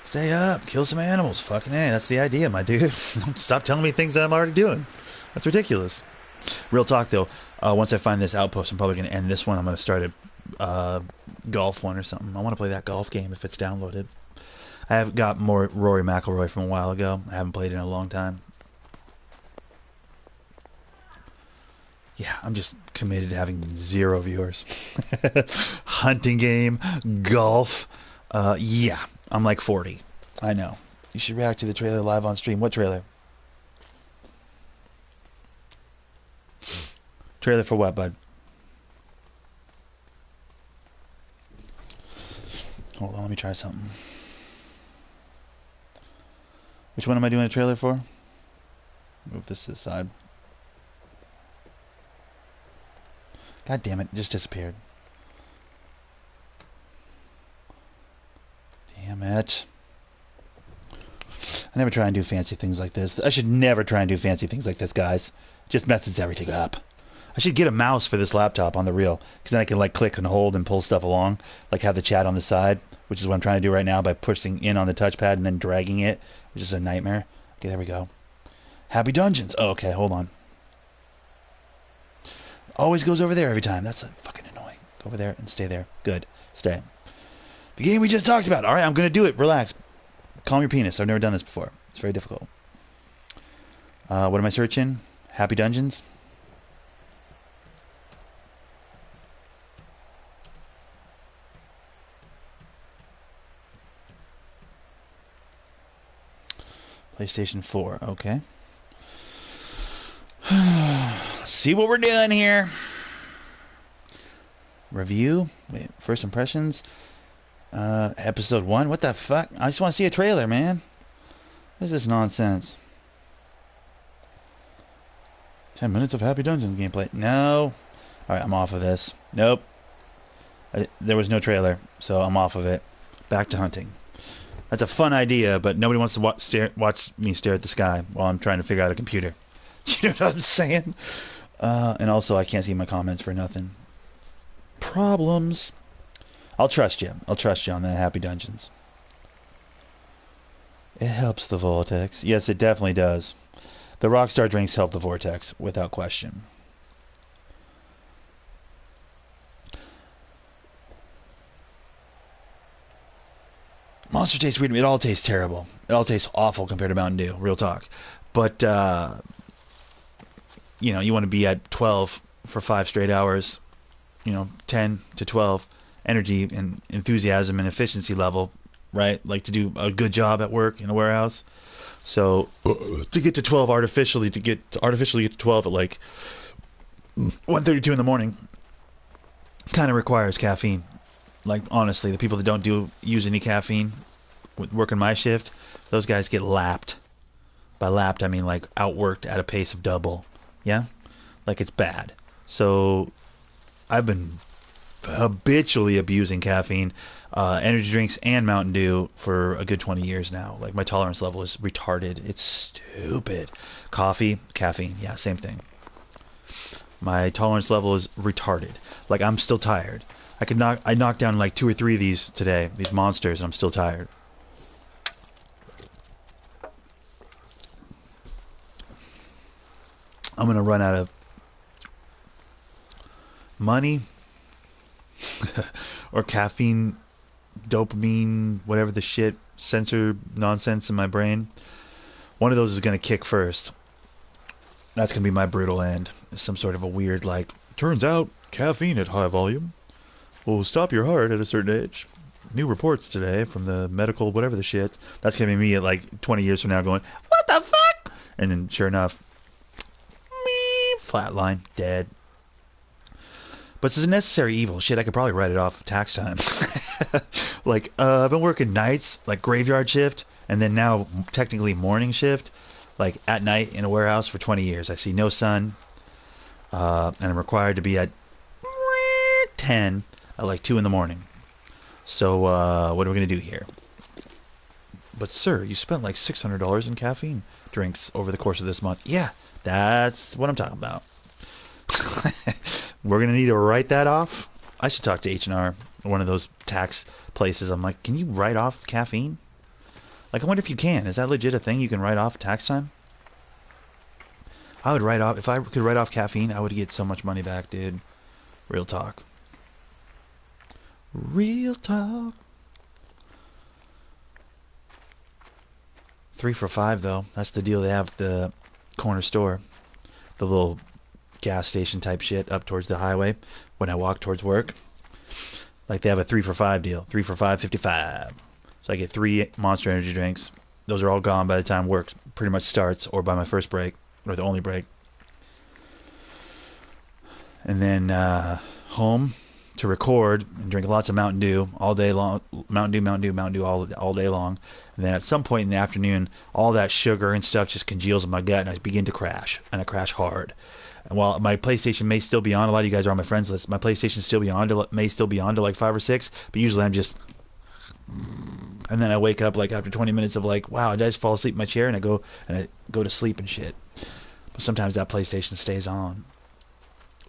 Stay up. Kill some animals. Fucking A. That's the idea, my dude. Stop telling me things that I'm already doing. That's ridiculous. Real talk though, once I find this outpost, I'm probably going to end this one. I'm going to start a golf one or something. I want to play that golf game if it's downloaded. I have got more Rory McIlroy from a while ago. I haven't played it in a long time. Yeah, I'm just committed to having 0 viewers. Hunting game, golf. Yeah, I'm like 40. I know. You should react to the trailer live on stream. What trailer? Trailer for what, bud? Hold on, let me try something. Which one am I doing a trailer for? Move this to the side. God damn it, it just disappeared. Damn it. I never try and do fancy things like this. I should never try and do fancy things like this, guys. It just messes everything up. I should get a mouse for this laptop on the real, because then I can like click and hold and pull stuff along, like have the chat on the side, which is what I'm trying to do right now by pushing in on the touchpad and then dragging it, which is a nightmare. Okay, there we go. Happy Dungeons. Oh, okay, hold on. Always goes over there every time. That's fucking annoying. Go over there and stay there. Good. Stay. The game we just talked about. All right, I'm going to do it. Relax. Calm your penis. I've never done this before. It's very difficult. What am I searching? Happy Dungeons? PlayStation 4. Okay. Let's see what we're doing here. Review. Wait, first impressions. Episode 1. What the fuck? I just want to see a trailer, man. What is this nonsense? 10 minutes of Happy Dungeons gameplay. No. Alright, I'm off of this. Nope. There was no trailer, so I'm off of it. Back to hunting. That's a fun idea, but nobody wants to watch me stare at the sky while I'm trying to figure out a computer. You know what I'm saying? And also, I can't see my comments for nothing. Problems. I'll trust you. I'll trust you on that Happy Dungeons. It helps the vortex. Yes, it definitely does. The Rockstar drinks help the vortex, without question. Monster tastes weird to me. It all tastes terrible. It all tastes awful compared to Mountain Dew. Real talk. But, you know, you want to be at 12 for 5 straight hours. You know, 10 to 12. Energy and enthusiasm and efficiency level, right? Like to do a good job at work in a warehouse. So to get to 12 artificially get to 12 at like 1:32 in the morning kind of requires caffeine. Like honestly, the people that don't use any caffeine working my shift, those guys get lapped. By lapped, I mean like outworked at a pace of double. Yeah? Like it's bad. So I've been habitually abusing caffeine, energy drinks and Mountain Dew for a good 20 years now. Like my tolerance level is retarded. It's stupid. Coffee, caffeine, yeah, same thing. My tolerance level is retarded. Like I'm still tired. I knocked down like 2 or 3 of these today, these monsters, and I'm still tired. I'm gonna run out of money or caffeine, dopamine, whatever the shit, sensor nonsense in my brain. One of those is going to kick first. That's going to be my brutal end. Some sort of a weird, like, turns out caffeine at high volume will stop your heart at a certain age. New reports today from the medical whatever the shit. That's going to be me at like 20 years from now going, what the fuck? And then sure enough, flatline, dead. But it's a necessary evil. Shit, I could probably write it off tax time. Like, I've been working nights, like graveyard shift, and then now technically morning shift, like at night in a warehouse for 20 years. I see no sun, and I'm required to be at 10 at like 2 in the morning. So, what are we going to do here? But sir, you spent like $600 in caffeine drinks over the course of this month. Yeah, that's what I'm talking about. We're going to need to write that off. I should talk to H&R, one of those tax places. I'm like, can you write off caffeine? Like, I wonder if you can. Is that legit a thing you can write off tax time? I would write off, if I could write off caffeine, I would get so much money back, dude. Real talk. Real talk. 3 for $5 though. That's the deal they have at the corner store. The little gas station type shit up towards the highway when I walk towards work. Like they have a 3 for $5 deal. 3 for $5, 55. So I get 3 Monster Energy drinks. Those are all gone by the time work pretty much starts, or by my first break, or the only break. And then home to record and drink lots of Mountain Dew all day long. Mountain Dew all day long. And then at some point in the afternoon, all that sugar and stuff just congeals in my gut, and I begin to crash, and I crash hard. And while my PlayStation may still be on, a lot of you guys are on my friends list. My PlayStation may still be on to like 5 or 6, but usually I'm just. And then I wake up like after 20 minutes of like, wow, did I just fall asleep in my chair? And I go to sleep and shit. But sometimes that PlayStation stays on.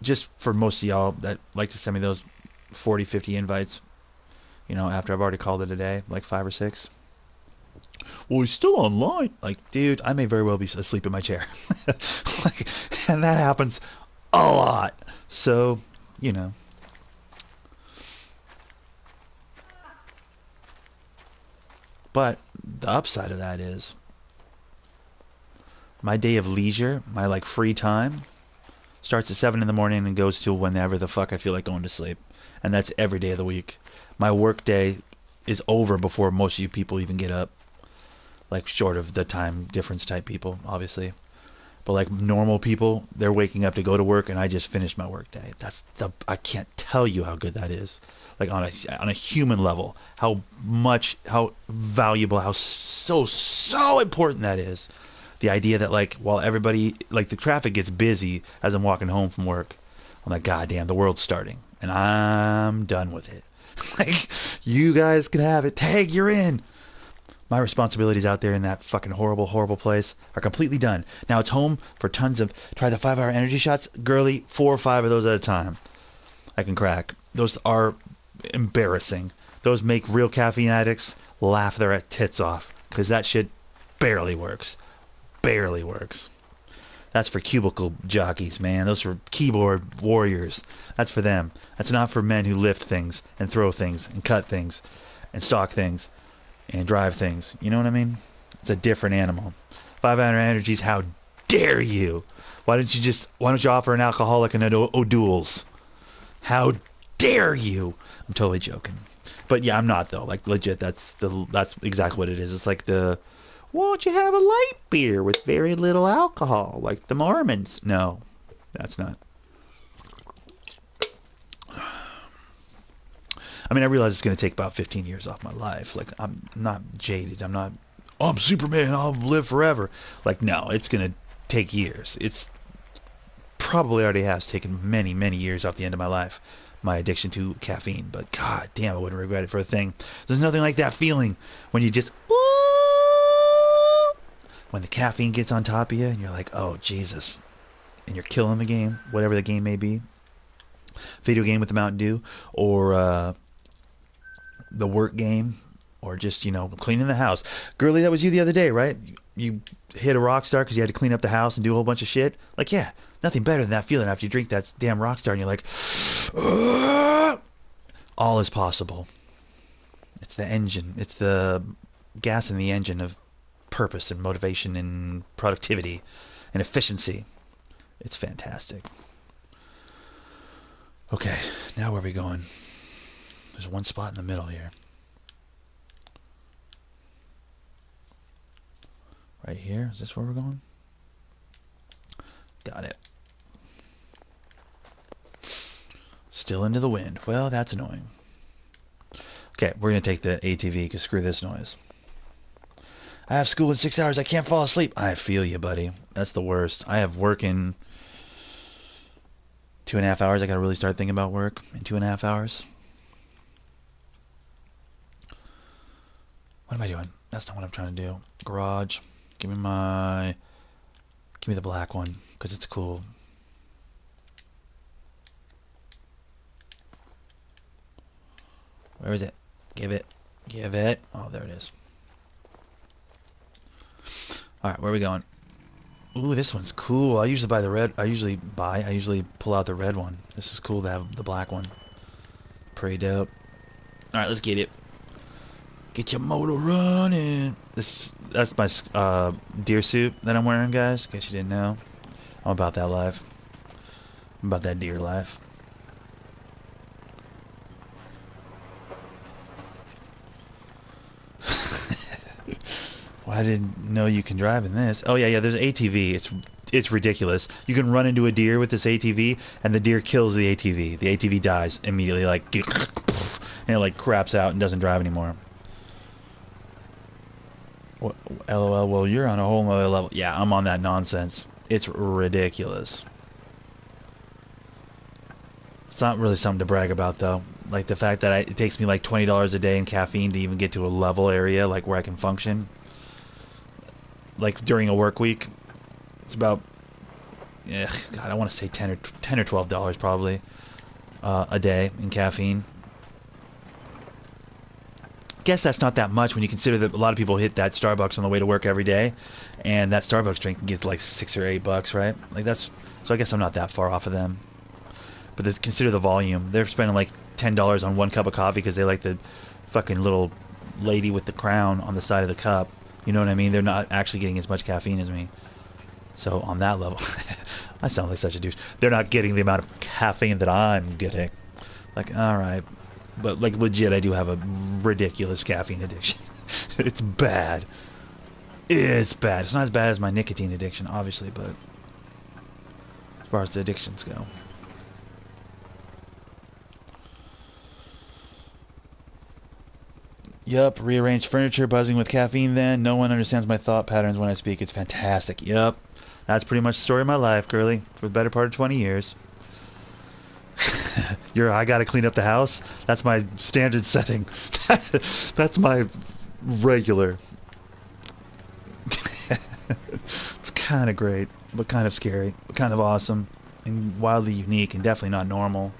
Just for most of y'all that like to send me those 40, 50 invites, you know, after I've already called it a day, like 5 or 6. Well, he's still online. Like, dude, I may very well be asleep in my chair. Like, and that happens a lot. So, you know. But the upside of that is my day of leisure, my like free time, starts at 7 in the morning and goes till whenever the fuck I feel like going to sleep. And that's every day of the week. My work day is over before most of you people even get up. Like short of the time difference type people, obviously. But like normal people, they're waking up to go to work and I just finished my work day. I can't tell you how good that is. Like on a human level, how valuable, how so important that is. The idea that like while everybody, like the traffic gets busy as I'm walking home from work, I'm like, God damn, the world's starting and I'm done with it. Like, you guys can have it. Tag, you're in. My responsibilities out there in that fucking horrible, horrible place are completely done. Now it's home for tons of, try the 5-hour energy shots. Girly, 4 or 5 of those at a time. I can crack. Those are embarrassing. Those make real caffeine addicts laugh their tits off. Because that shit barely works. Barely works. That's for cubicle jockeys, man. Those are keyboard warriors. That's for them. That's not for men who lift things and throw things and cut things and stalk things and drive things. You know what I mean? It's a different animal. 5-hour energies, how dare you? Why don't you offer an alcoholic an O'Doul's? How dare you? I'm totally joking. But yeah, I'm not though. Like legit, that's exactly what it is. It's like won't you have a light beer with very little alcohol, like the Mormons? No, that's not. I mean, I realize it's going to take about 15 years off my life. Like, I'm not jaded. I'm Superman, I'll live forever. Like, no, it's going to take years. It's probably already has taken many, many years off the end of my life, my addiction to caffeine. But god damn, I wouldn't regret it for a thing. There's nothing like that feeling when you just, when the caffeine gets on top of you and you're like, oh, Jesus. And you're killing the game, whatever the game may be. Video game with the Mountain Dew, or the work game, or just, you know, cleaning the house. Girly, that was you the other day, right? You hit a Rockstar because you had to clean up the house and do a whole bunch of shit. Like, yeah, nothing better than that feeling after you drink that damn Rockstar and you're like, all is possible. It's the engine. It's the gas in the engine of purpose and motivation and productivity and efficiency. It's fantastic. Okay, now where are we going? There's one spot in the middle here. Right here? Is this where we're going? Got it. Still into the wind. Well, that's annoying. Okay, we're going to take the ATV because screw this noise. I have school in 6 hours. I can't fall asleep. I feel you, buddy. That's the worst. I have work in 2.5 hours. I got to really start thinking about work in 2.5 hours. What am I doing? That's not what I'm trying to do. Garage. Give me the black one because it's cool. Where is it? Give it. Oh, there it is. All right, where are we going? Ooh, this one's cool. I usually buy the red. I usually pull out the red one. This is cool to have the black one. Pretty dope. All right, let's get it. Get your motor running. That's my deer suit that I'm wearing, guys. In case you didn't know, I'm about that life. I'm about that deer life. Well, I didn't know you can drive in this. Oh yeah, there's an ATV. It's ridiculous. You can run into a deer with this ATV, and the deer kills the ATV. The ATV dies immediately, like, and it like craps out and doesn't drive anymore. LOL. Well, you're on a whole other level. Yeah, I'm on that nonsense. It's ridiculous. It's not really something to brag about, though. Like the fact that it takes me like $20 a day in caffeine to even get to a level area, like where I can function. Like during a work week, it's about, yeah, God, I want to say $10 or $12 probably a day in caffeine. Guess that's not that much when you consider that a lot of people hit that Starbucks on the way to work every day, and that Starbucks drink can get like $6 or $8, right? Like that's, so I guess I'm not that far off of them. But consider the volume. They're spending like $10 on one cup of coffee because they like the fucking little lady with the crown on the side of the cup. You know what I mean? They're not actually getting as much caffeine as me. So on that level, I sound like such a douche. They're not getting the amount of caffeine that I'm getting. Like, all right. But like legit, I do have a ridiculous caffeine addiction. It's bad. It's bad. It's not as bad as my nicotine addiction, obviously, but as far as the addictions go. Yup, rearranged furniture, buzzing with caffeine then. No one understands my thought patterns when I speak. It's fantastic. Yup. That's pretty much the story of my life, girly, for the better part of 20 years. I gotta clean up the house. That's my standard setting. That's my regular. It's kind of great, but kind of scary, but kind of awesome, and wildly unique, and definitely not normal.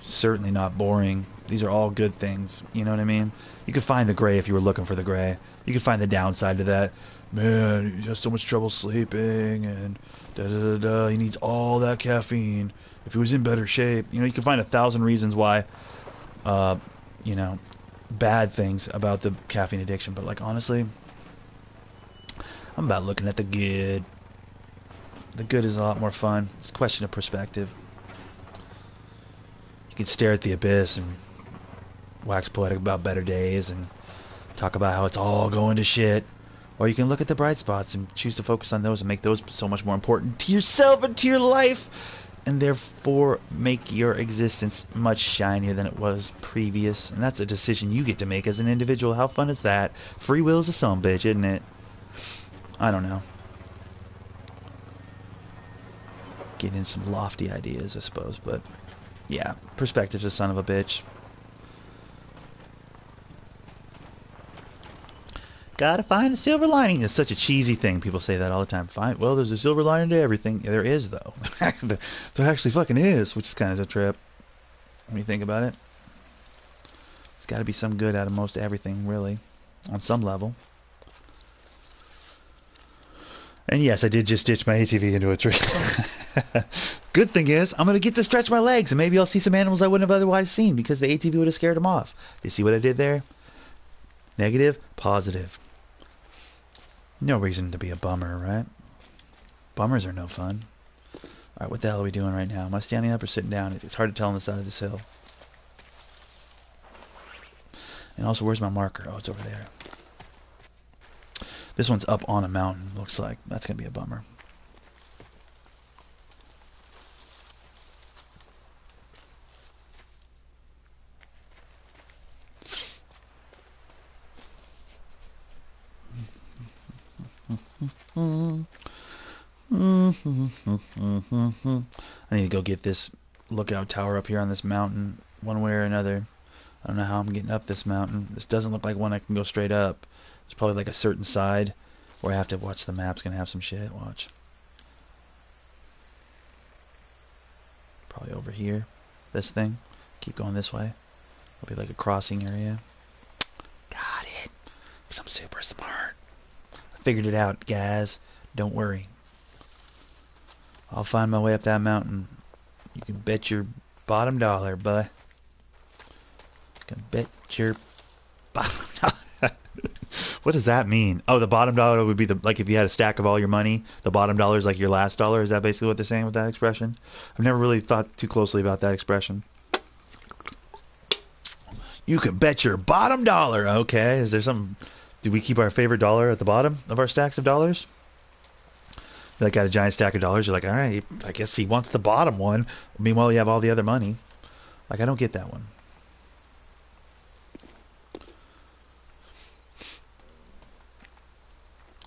Certainly not boring. These are all good things. You know what I mean? You could find the gray if you were looking for the gray. You could find the downside to that. Man, he has so much trouble sleeping, and da da da da. He needs all that caffeine. If he was in better shape, you can find 1,000 reasons why, you know, bad things about the caffeine addiction. But like honestly, I'm about looking at the good. The good is a lot more fun. It's a question of perspective. You can stare at the abyss and wax poetic about better days and talk about how it's all going to shit. Or you can look at the bright spots and choose to focus on those and make those so much more important to yourself and to your life, and therefore make your existence much shinier than it was previous. And that's a decision you get to make as an individual. How fun is that? Free will is a sumbitch, isn't it? I don't know. Getting some lofty ideas, I suppose, but yeah, perspective's a son of a bitch. Gotta find the silver lining. It's such a cheesy thing. People say that all the time. Well, there's a silver lining to everything. Yeah, there is, though. There actually fucking is, which is kind of a trip when you think about it. There's got to be some good out of most everything, really, on some level. And yes, I did just ditch my ATV into a tree. Good thing is, I'm going to get to stretch my legs, and maybe I'll see some animals I wouldn't have otherwise seen because the ATV would have scared them off. You see what I did there? Negative, positive. No reason to be a bummer, right? Bummers are no fun. Alright, what the hell are we doing right now? Am I standing up or sitting down? It's hard to tell on the side of this hill. And also, where's my marker? Oh, it's over there. This one's up on a mountain, looks like. That's going to be a bummer. I need to go get this lookout tower up here on this mountain one way or another. I don't know how I'm getting up this mountain. This doesn't look like one I can go straight up. There's probably like a certain side where I have to watch. The map's gonna have some shit. Watch. Probably over here. This thing. Keep going this way. It'll be like a crossing area. Got it. Because I'm super smart. I figured it out, guys. Don't worry. I'll find my way up that mountain. You can bet your bottom dollar, bud. You can bet your bottom dollar. What does that mean? Oh, the bottom dollar would be the, like, if you had a stack of all your money, the bottom dollar is like your last dollar. Is that basically what they're saying with that expression? I've never really thought too closely about that expression. You can bet your bottom dollar. Okay, is there some? Do we keep our favorite dollar at the bottom of our stacks of dollars? Like, got a giant stack of dollars. You're like, all right, I guess he wants the bottom one. Meanwhile, you have all the other money. Like, I don't get that one.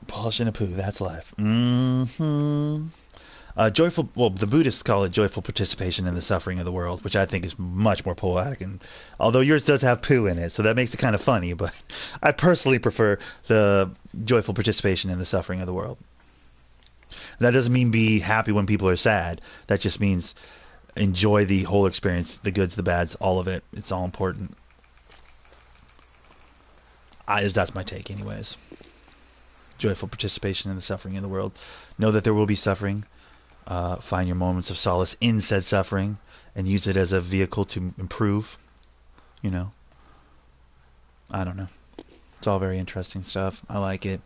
Polishing a poo, that's life. Joyful, well, the Buddhists call it joyful participation in the suffering of the world, which I think is much more poetic. And although yours does have poo in it, so that makes it kind of funny, but I personally prefer the joyful participation in the suffering of the world. That doesn't mean be happy when people are sad. That just means enjoy the whole experience, the goods, the bads, all of it. It's all important. That's my take, anyways. Joyful participation in the suffering of the world. Know that there will be suffering. Find your moments of solace in said suffering and use it as a vehicle to improve. You know. I don't know. It's all very interesting stuff. I like it.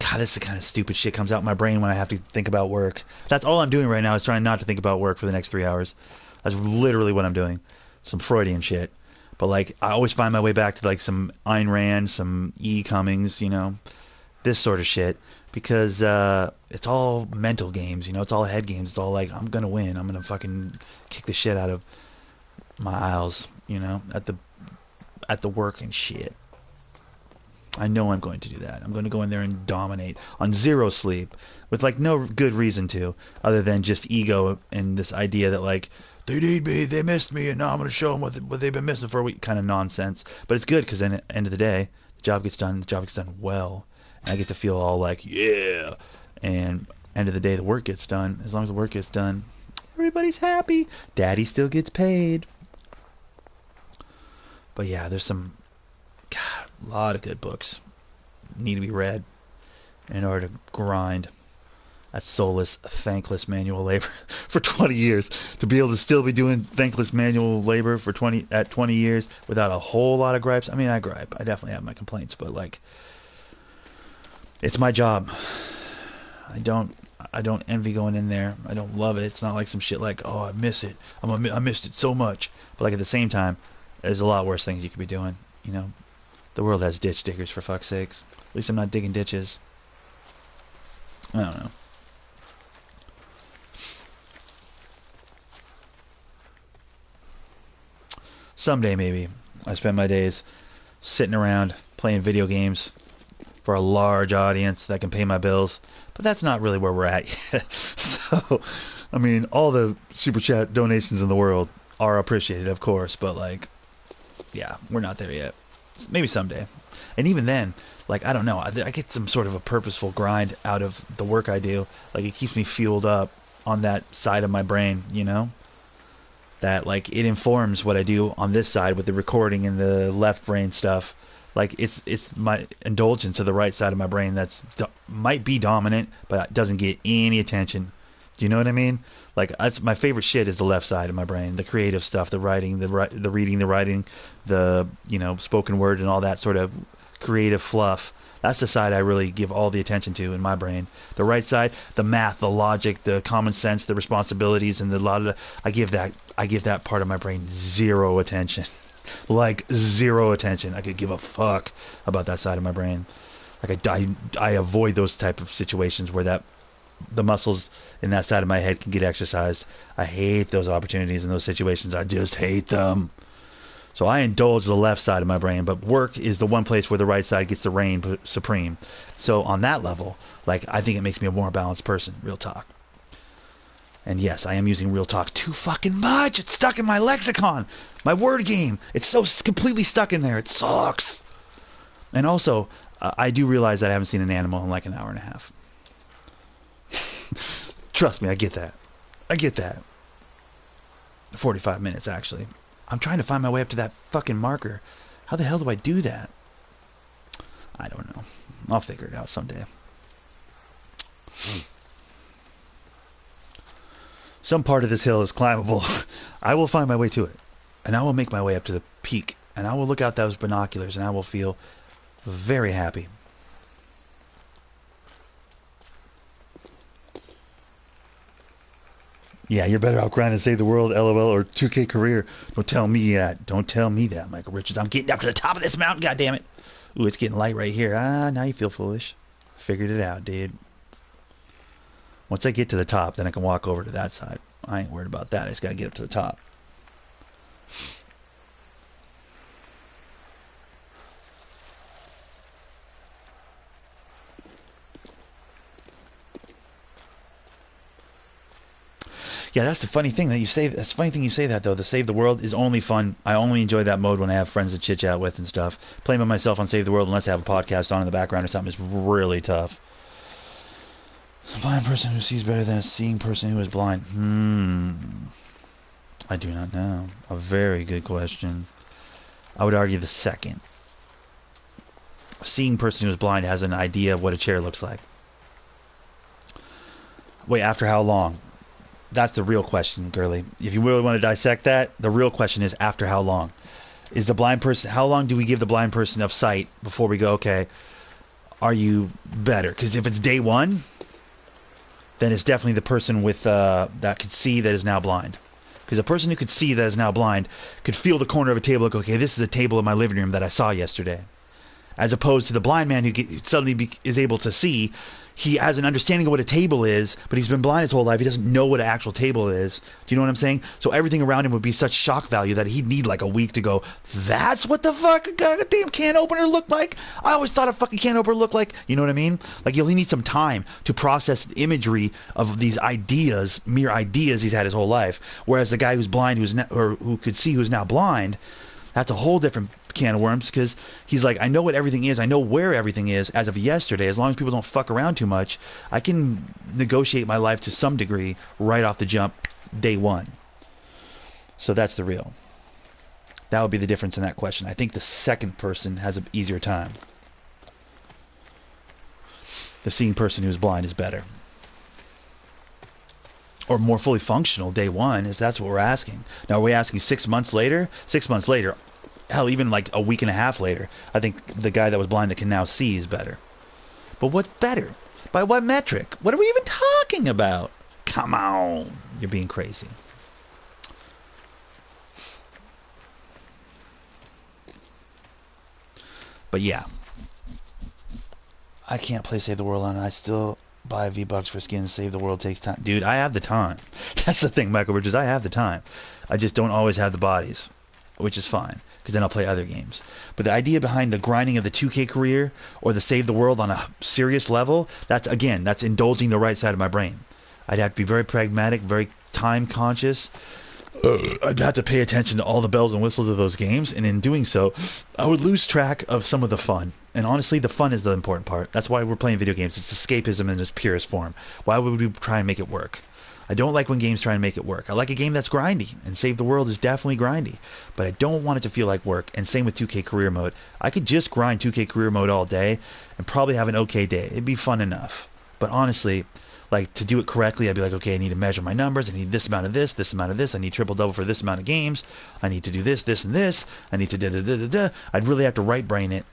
God, this is the kind of stupid shit comes out in my brain when I have to think about work. That's all I'm doing right now is trying not to think about work for the next 3 hours. That's literally what I'm doing. Some Freudian shit. But, like, I always find my way back to, like, some Ayn Rand, some E. Cummings, you know, this sort of shit. Because it's all mental games, you know, it's all head games. It's all like, I'm going to win. I'm going to fucking kick the shit out of my aisles, you know, at the work and shit. I know I'm going to do that. I'm going to go in there and dominate on zero sleep with, like, no good reason to, other than just ego and this idea that, like, they need me, they missed me, and now I'm going to show them what they've been missing for a week, kind of nonsense. But it's good because then at the end of the day, the job gets done well, and I get to feel all like, yeah, and end of the day, the work gets done. As long as the work gets done, everybody's happy. Daddy still gets paid. But yeah, there's some, God, a lot of good books need to be read in order to grind that soulless, thankless manual labor for 20 years. To be able to still be doing thankless manual labor for 20 years without a whole lot of gripes. I mean, I gripe. I definitely have my complaints, but, like, it's my job. I don't envy going in there. I don't love it. It's not like some shit like, oh, I miss it. I missed it so much. But, like, at the same time, there's a lot worse things you could be doing, you know. The world has ditch diggers, for fuck's sakes. At least I'm not digging ditches. I don't know. Someday, maybe, I spend my days sitting around playing video games for a large audience that can pay my bills. But that's not really where we're at yet. So, I mean, all the Super Chat donations in the world are appreciated, of course. But, like, yeah, we're not there yet. Maybe someday. And even then, like, I don't know. I get some sort of a purposeful grind out of the work I do. Like, it keeps me fueled up on that side of my brain, you know? That, like, it informs what I do on this side with the recording and the left brain stuff. Like, it's my indulgence to the right side of my brain that's might be dominant, but doesn't get any attention. Do you know what I mean? Like, that's my favorite shit is the left side of my brain, the creative stuff, the writing, the reading, the writing, the, you know, spoken word and all that sort of creative fluff. That's the side I really give all the attention to in my brain. The right side, the math, the logic, the common sense, the responsibilities, and I give that part of my brain zero attention. Like, zero attention. I could give a fuck about that side of my brain. Like, I avoid those type of situations where the muscles in that side of my head can get exercised. I hate those opportunities in those situations. I just hate them. So I indulge the left side of my brain, but work is the one place where the right side gets to reign supreme. So on that level, like, I think it makes me a more balanced person, real talk. And yes, I am using real talk too fucking much. It's stuck in my lexicon, my word game. It's so completely stuck in there. It sucks. And also, I do realize that I haven't seen an animal in like an hour and a half. Trust me, I get that. 45 minutes, actually. I'm trying to find my way up to that fucking marker. How the hell do I do that? I don't know. I'll figure it out someday. Some part of this hill is climbable. I will find my way to it. And I will make my way up to the peak. And I will look out those binoculars and I will feel very happy. Yeah, you're better out grinding to save the world, LOL, or 2K career. Don't tell me that. Don't tell me that, Michael Richards. I'm getting up to the top of this mountain, goddammit. Ooh, it's getting light right here. Now you feel foolish. Figured it out, dude. Once I get to the top, then I can walk over to that side. I ain't worried about that. I just got to get up to the top. Yeah, that's the funny thing that you say. That's the funny thing you say that, though. The Save the World is only fun. I only enjoy that mode when I have friends to chit chat with and stuff. Playing by myself on Save the World, unless I have a podcast on in the background or something, is really tough. A blind person who sees better than a seeing person who is blind. I do not know. A very good question. I would argue the second. A seeing person who is blind has an idea of what a chair looks like. Wait, after how long? That's the real question, girly. If you really want to dissect that, the real question is after how long? Is the blind person, how long do we give the blind person of sight before we go, okay, are you better? Because if it's day one, then it's definitely the person with that could see that is now blind. Because a person who could see that is now blind could feel the corner of a table, like, okay, this is a table in my living room that I saw yesterday. As opposed to the blind man who suddenly is able to see. He has an understanding of what a table is, but he's been blind his whole life. He doesn't know what an actual table is. Do you know what I'm saying? So everything around him would be such shock value that he'd need like a week to go, that's what the fuck a goddamn can opener looked like? I always thought a fucking can opener looked like. You know what I mean? Like he'll need some time to process the imagery of these ideas, mere ideas he's had his whole life. Whereas the guy who's blind, who could see who's now blind, that's a whole different can of worms, because he's like, I know what everything is, I know where everything is as of yesterday. As long as people don't fuck around too much, I can negotiate my life to some degree right off the jump, day one. So that's the real. That would be the difference in that question. I think the second person has an easier time. The seeing person who's blind is better. Or more fully functional day one, if that's what we're asking. Now, are we asking 6 months later? 6 months later. Hell, even like a week and a half later, I think the guy that was blind that can now see is better. But what's better? By what metric? What are we even talking about? Come on. You're being crazy. But yeah. I can't play Save the World on it. I still buy V-Bucks for skins. Save the World takes time. Dude, I have the time. That's the thing, Michael Richards. I have the time. I just don't always have the bodies, which is fine, because then I'll play other games. But the idea behind the grinding of the 2K career or the Save the World on a serious level, that's indulging the right side of my brain. I'd have to be very pragmatic, very time conscious. I'd have to pay attention to all the bells and whistles of those games, and in doing so, I would lose track of some of the fun. And honestly, the fun is the important part. That's why we're playing video games. It's escapism in its purest form. Why would we try and make it work? I don't like when games try and make it work. I like a game that's grindy, and Save the World is definitely grindy. But I don't want it to feel like work, and same with 2K Career Mode. I could just grind 2K Career Mode all day and probably have an okay day. It'd be fun enough. But honestly, like, to do it correctly, I'd be like, okay, I need to measure my numbers. I need this amount of this, this amount of this. I need triple-double for this amount of games. I need to do this, this, and this. I need to da-da-da-da-da. I'd really have to right-brain it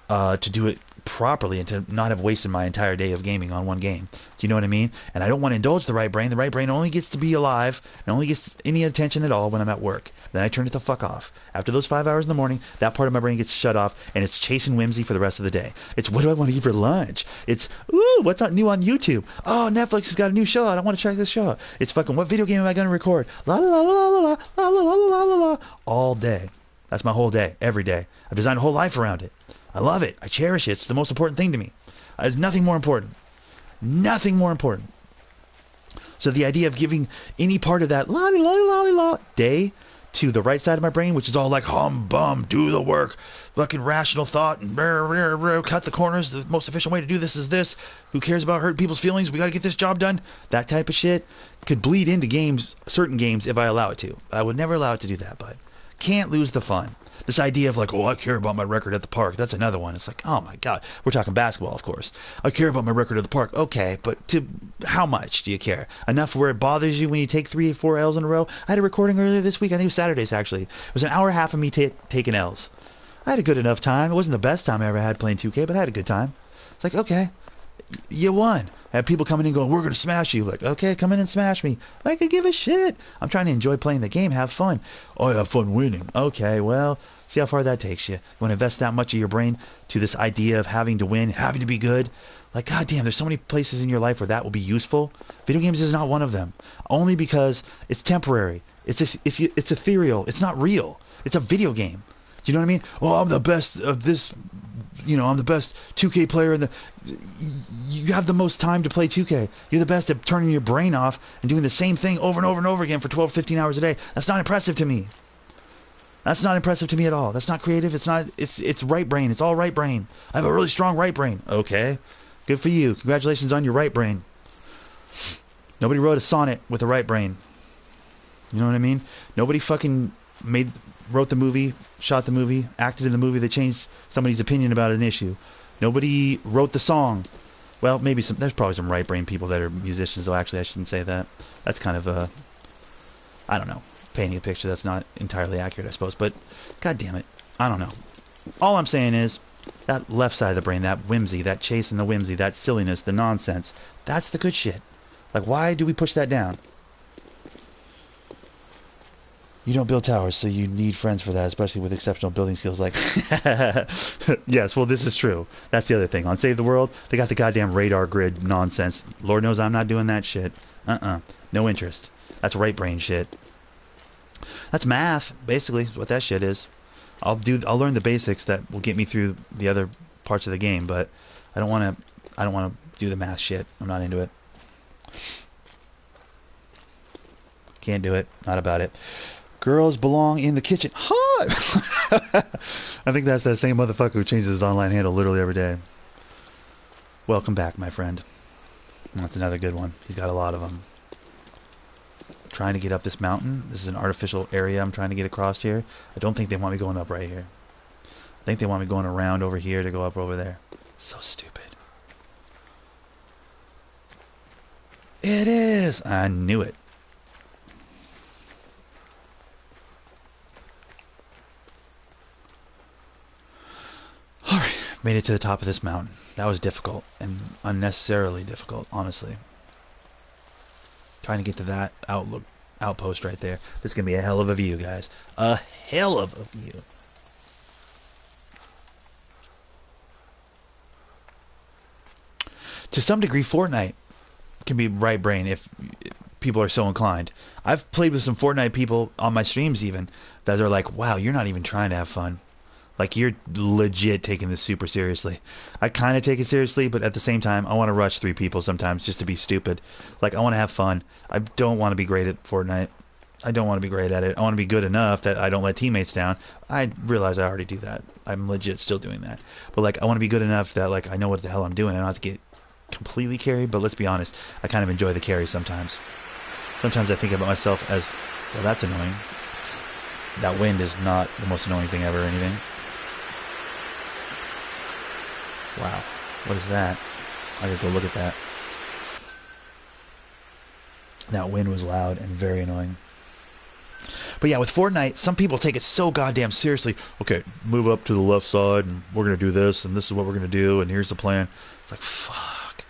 to do it properly and to not have wasted my entire day of gaming on one game. Do you know what I mean? And I don't want to indulge the right brain. The right brain only gets to be alive and only gets any attention at all when I'm at work. Then I turn it the fuck off. After those 5 hours in the morning, that part of my brain gets shut off, and it's chasing whimsy for the rest of the day. It's, what do I want to eat for lunch? It's, ooh, what's not new on YouTube? Oh, Netflix has got a new show out. I want to check this show out. It's fucking, what video game am I going to record? La la la la la la la la la la la, all day. That's my whole day, every day. I've designed a whole life around it. I love it. I cherish it. It's the most important thing to me. There's nothing more important. Nothing more important. So the idea of giving any part of that la day to the right side of my brain, which is all like hum bum, do the work, fucking rational thought, and cut the corners. The most efficient way to do this is this. Who cares about hurting people's feelings? We got to get this job done. That type of shit could bleed into games, certain games, if I allow it to. I would never allow it to do that, bud. Can't lose the fun. This idea of like, oh, I care about my record at the park. That's another one. It's like, oh my God. We're talking basketball, of course. I care about my record at the park. Okay, but to how much do you care? Enough where it bothers you when you take 3 or 4 L's in a row? I had a recording earlier this week. I think it was Saturdays, actually. It was an hour and a half of me taking L's. I had a good enough time. It wasn't the best time I ever had playing 2K, but I had a good time. It's like, okay, you won. I had people coming in going, we're going to smash you. Like, okay, come in and smash me. I could give a shit. I'm trying to enjoy playing the game, have fun. Oh, I have fun winning. Okay, well, see how far that takes you. You want to invest that much of your brain to this idea of having to win, having to be good? Like, goddamn, there's so many places in your life where that will be useful. Video games is not one of them. Only because it's temporary. It's ethereal. It's not real. It's a video game. Do you know what I mean? Oh, I'm the best of this. I'm the best 2K player in the... You have the most time to play 2K. You're the best at turning your brain off and doing the same thing over and over and over again for 12, 15 hours a day. That's not impressive to me. That's not impressive to me at all. That's not creative. It's right brain. It's all right brain. I have a really strong right brain. Okay. Good for you. Congratulations on your right brain. Nobody wrote a sonnet with a right brain. You know what I mean? Nobody fucking wrote the movie, shot the movie, acted in the movie that changed somebody's opinion about an issue. Nobody wrote the song. Well, maybe there's probably some right brain people that are musicians, though actually I shouldn't say that. That's kind of I don't know, painting a picture that's not entirely accurate, I suppose. But god damn it, I don't know. All I'm saying is that left side of the brain, that whimsy, that chase and the whimsy, that silliness, the nonsense, that's the good shit. Like, why do we push that down? You don't build towers, so you need friends for that, especially with exceptional building skills like... Yes, well, this is true. That's the other thing. On Save the World, they got the goddamn radar grid nonsense. Lord knows I'm not doing that shit. No interest. That's right brain shit. That's math, basically, is what that shit is. I'll learn the basics that will get me through the other parts of the game, but I don't want to do the math shit. I'm not into it. Can't do it. Not about it. Girls belong in the kitchen. Hi! I think that's that same motherfucker who changes his online handle literally every day. Welcome back, my friend. That's another good one. He's got a lot of them. Trying to get up this mountain. This is an artificial area I'm trying to get across here. I don't think they want me going up right here. I think they want me going around over here to go up over there. So stupid. It is! I knew it. Alright, made it to the top of this mountain. That was difficult, and unnecessarily difficult, honestly. Trying to get to that outpost right there. This is going to be a hell of a view, guys. A hell of a view. To some degree, Fortnite can be right brain if people are so inclined. I've played with some Fortnite people on my streams even that are like, wow, you're not even trying to have fun. Like, you're legit taking this super seriously. I kind of take it seriously, but at the same time, I want to rush 3 people sometimes just to be stupid. Like, I want to have fun. I don't want to be great at Fortnite. I don't want to be great at it. I want to be good enough that I don't let teammates down. I realize I already do that. I'm legit still doing that. But, like, I want to be good enough that, like, I know what the hell I'm doing. I don't have to get completely carried, but let's be honest. I kind of enjoy the carry sometimes. Sometimes I think about myself as, well, that's annoying. That wind is not the most annoying thing ever or anything. Wow, what is that? I gotta go look at that. That wind was loud and very annoying. But yeah, with Fortnite, some people take it so goddamn seriously. Okay, move up to the left side, and we're gonna do this, and this is what we're gonna do, and here's the plan. It's like, fuck.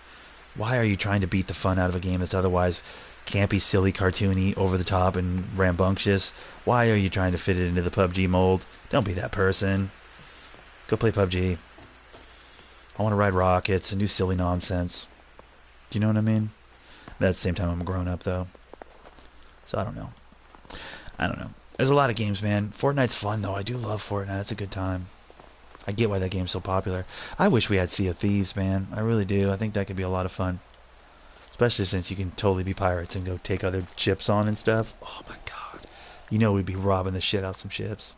Why are you trying to beat the fun out of a game that's otherwise campy, silly, cartoony, over the top, and rambunctious? Why are you trying to fit it into the PUBG mold? Don't be that person. Go play PUBG. I want to ride rockets and do silly nonsense. Do you know what I mean? But at the same time, I'm a grown-up, though. So I don't know. I don't know. There's a lot of games, man. Fortnite's fun, though. I do love Fortnite. It's a good time. I get why that game's so popular. I wish we had Sea of Thieves, man. I really do. I think that could be a lot of fun. Especially since you can totally be pirates and go take other ships on and stuff. Oh, my God. You know we'd be robbing the shit out of some ships.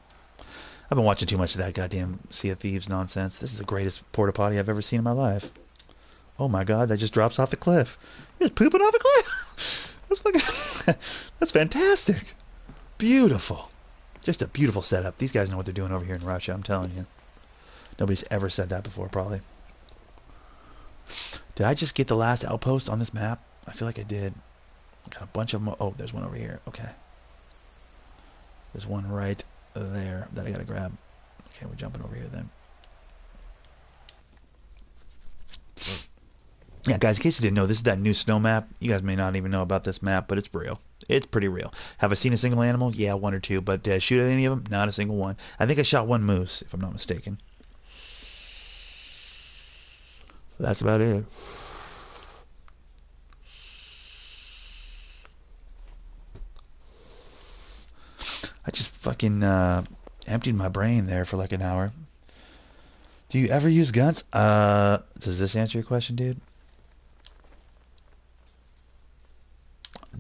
I've been watching too much of that goddamn Sea of Thieves nonsense. This is the greatest porta potty I've ever seen in my life. Oh my God, that just drops off the cliff. You're just pooping off a cliff. That's fucking... That's fantastic. Beautiful. Just a beautiful setup. These guys know what they're doing over here in Russia, I'm telling you. Nobody's ever said that before, probably. Did I just get the last outpost on this map? I feel like I did. Got a bunch of them. Oh, there's one over here. Okay. There's one right there that I gotta grab. Okay, we're jumping over here then. Yeah, guys, in case you didn't know, this is that new snow map. You guys may not even know about this map, but it's real. It's pretty real. Have I seen a single animal? Yeah, one or two. But did I shoot at any of them? Not a single one. I think I shot one moose, if I'm not mistaken. So that's about it. I just fucking emptied my brain there for like an hour. Do you ever use guns? Does this answer your question, dude?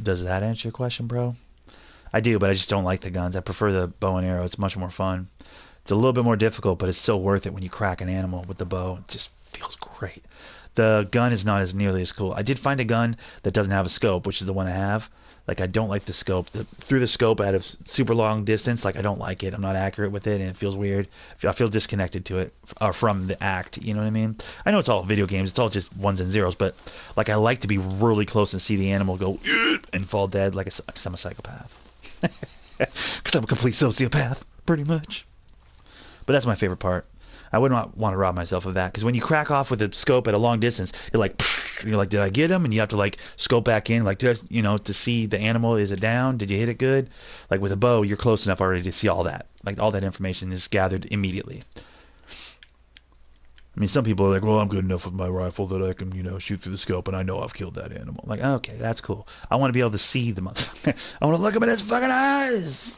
Does that answer your question, bro? I do, but I just don't like the guns. I prefer the bow and arrow. It's much more fun. It's a little bit more difficult, but it's so worth it when you crack an animal with the bow. It just feels great. The gun is not as nearly as cool. I did find a gun that doesn't have a scope, which is the one I have. Like, I don't like the scope. Through the scope at a super long distance, like, I don't like it. I'm not accurate with it, and it feels weird. I feel disconnected to it, or from the act, you know what I mean? I know it's all video games. It's all just ones and zeros, but, like, I like to be really close and see the animal go and fall dead, like, because I'm a psychopath. Because I'm a complete sociopath, pretty much. But that's my favorite part. I wouldn't want to rob myself of that, because when you crack off with a scope at a long distance, you're like, did I get him? And you have to like scope back in, like, to see the animal. Is it down? Did you hit it good? Like with a bow, you're close enough already to see all that. Like all that information is gathered immediately. I mean, some people are like, well, I'm good enough with my rifle that I can, shoot through the scope and I know I've killed that animal. Like, okay, that's cool. I want to be able to see the motherfucker. I want to look him in his fucking eyes.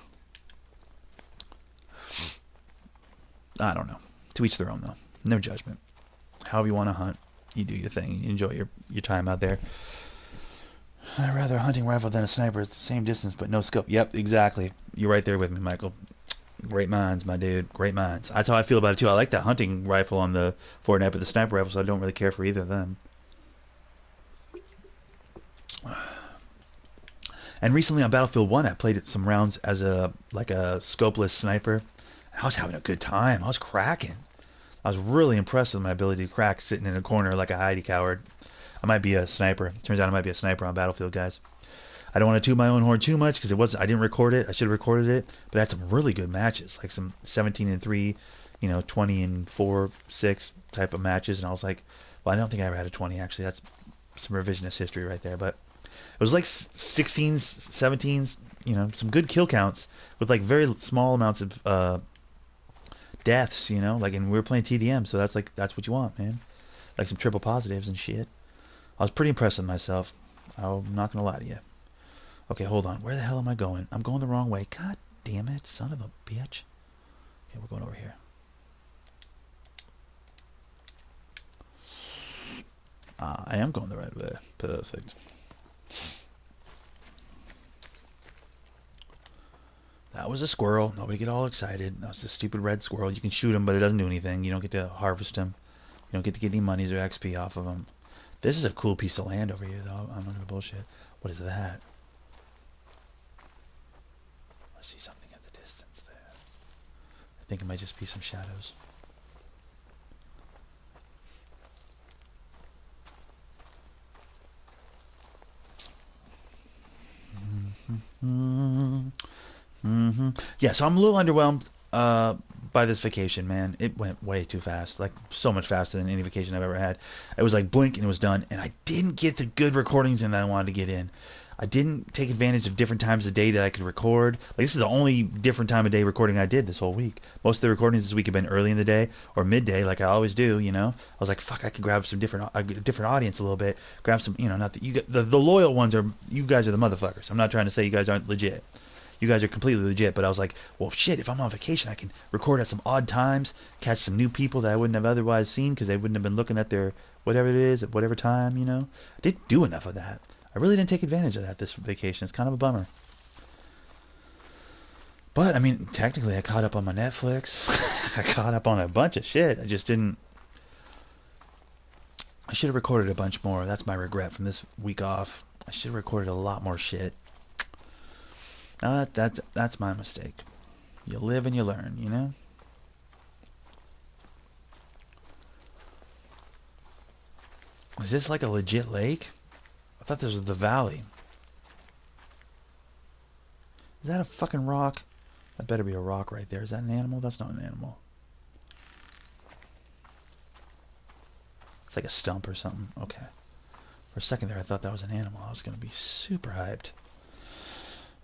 I don't know. To each their own, though. No judgment. However you want to hunt, you do your thing. You enjoy your time out there. I'd rather a hunting rifle than a sniper. It's the same distance, but no scope. Yep, exactly. You're right there with me, Michael. Great minds, my dude. Great minds. That's how I feel about it, too. I like that hunting rifle on the Fortnite, but the sniper rifle, so I don't really care for either of them. And recently on Battlefield 1, I played some rounds as a scopeless sniper. I was having a good time. I was cracking. I was really impressed with my ability to crack sitting in a corner like a hidey coward. I might be a sniper. Turns out I might be a sniper on Battlefield, guys. I don't want to toot my own horn too much because I didn't record it. I should have recorded it, but I had some really good matches, like some 17-3, 20-4-6 type of matches, and I was like, well, I don't think I ever had a 20 actually. That's some revisionist history right there, but it was like 16s, 17s, some good kill counts with like very small amounts of deaths, and we were playing TDM, so that's what you want, man. Like some triple positives and shit. I was pretty impressed with myself. I'm not gonna lie to you. Okay, hold on. Where the hell am I going? I'm going the wrong way. God damn it, son of a bitch. Okay, we're going over here. I am going the right way. Perfect. That was a squirrel. Nobody get all excited. That was a stupid red squirrel. You can shoot him, but it doesn't do anything. You don't get to harvest him. You don't get to get any monies or XP off of him. This is a cool piece of land over here, though. I'm not gonna bullshit. What is that? I see something at the distance there. I think it might just be some shadows. Yeah, so I'm a little underwhelmed by this vacation, man. It went way too fast, like so much faster than any vacation I've ever had. It was like blink and it was done, and I didn't get the good recordings in that I wanted to get in. I didn't take advantage of different times of day that I could record. Like, this is the only different time of day recording I did this whole week. Most of the recordings this week have been early in the day or midday, like I always do. I was like, fuck, I could grab some different audience a little bit. Grab some, not that the loyal ones are, you guys are the motherfuckers. I'm not trying to say you guys aren't legit. You guys are completely legit, but I was like, well, shit, if I'm on vacation, I can record at some odd times, catch some new people that I wouldn't have otherwise seen because they wouldn't have been looking at their whatever it is at whatever time, I didn't do enough of that. I really didn't take advantage of that this vacation. It's kind of a bummer. But, I mean, technically I caught up on my Netflix. I caught up on a bunch of shit. I just didn't... I should have recorded a bunch more. That's my regret from this week off. I should have recorded a lot more shit. That's my mistake. You live and you learn, you know? Is this like a legit lake? I thought this was the valley. Is that a fucking rock? That better be a rock right there. Is that an animal? That's not an animal. It's like a stump or something. Okay. For a second there, I thought that was an animal. I was going to be super hyped.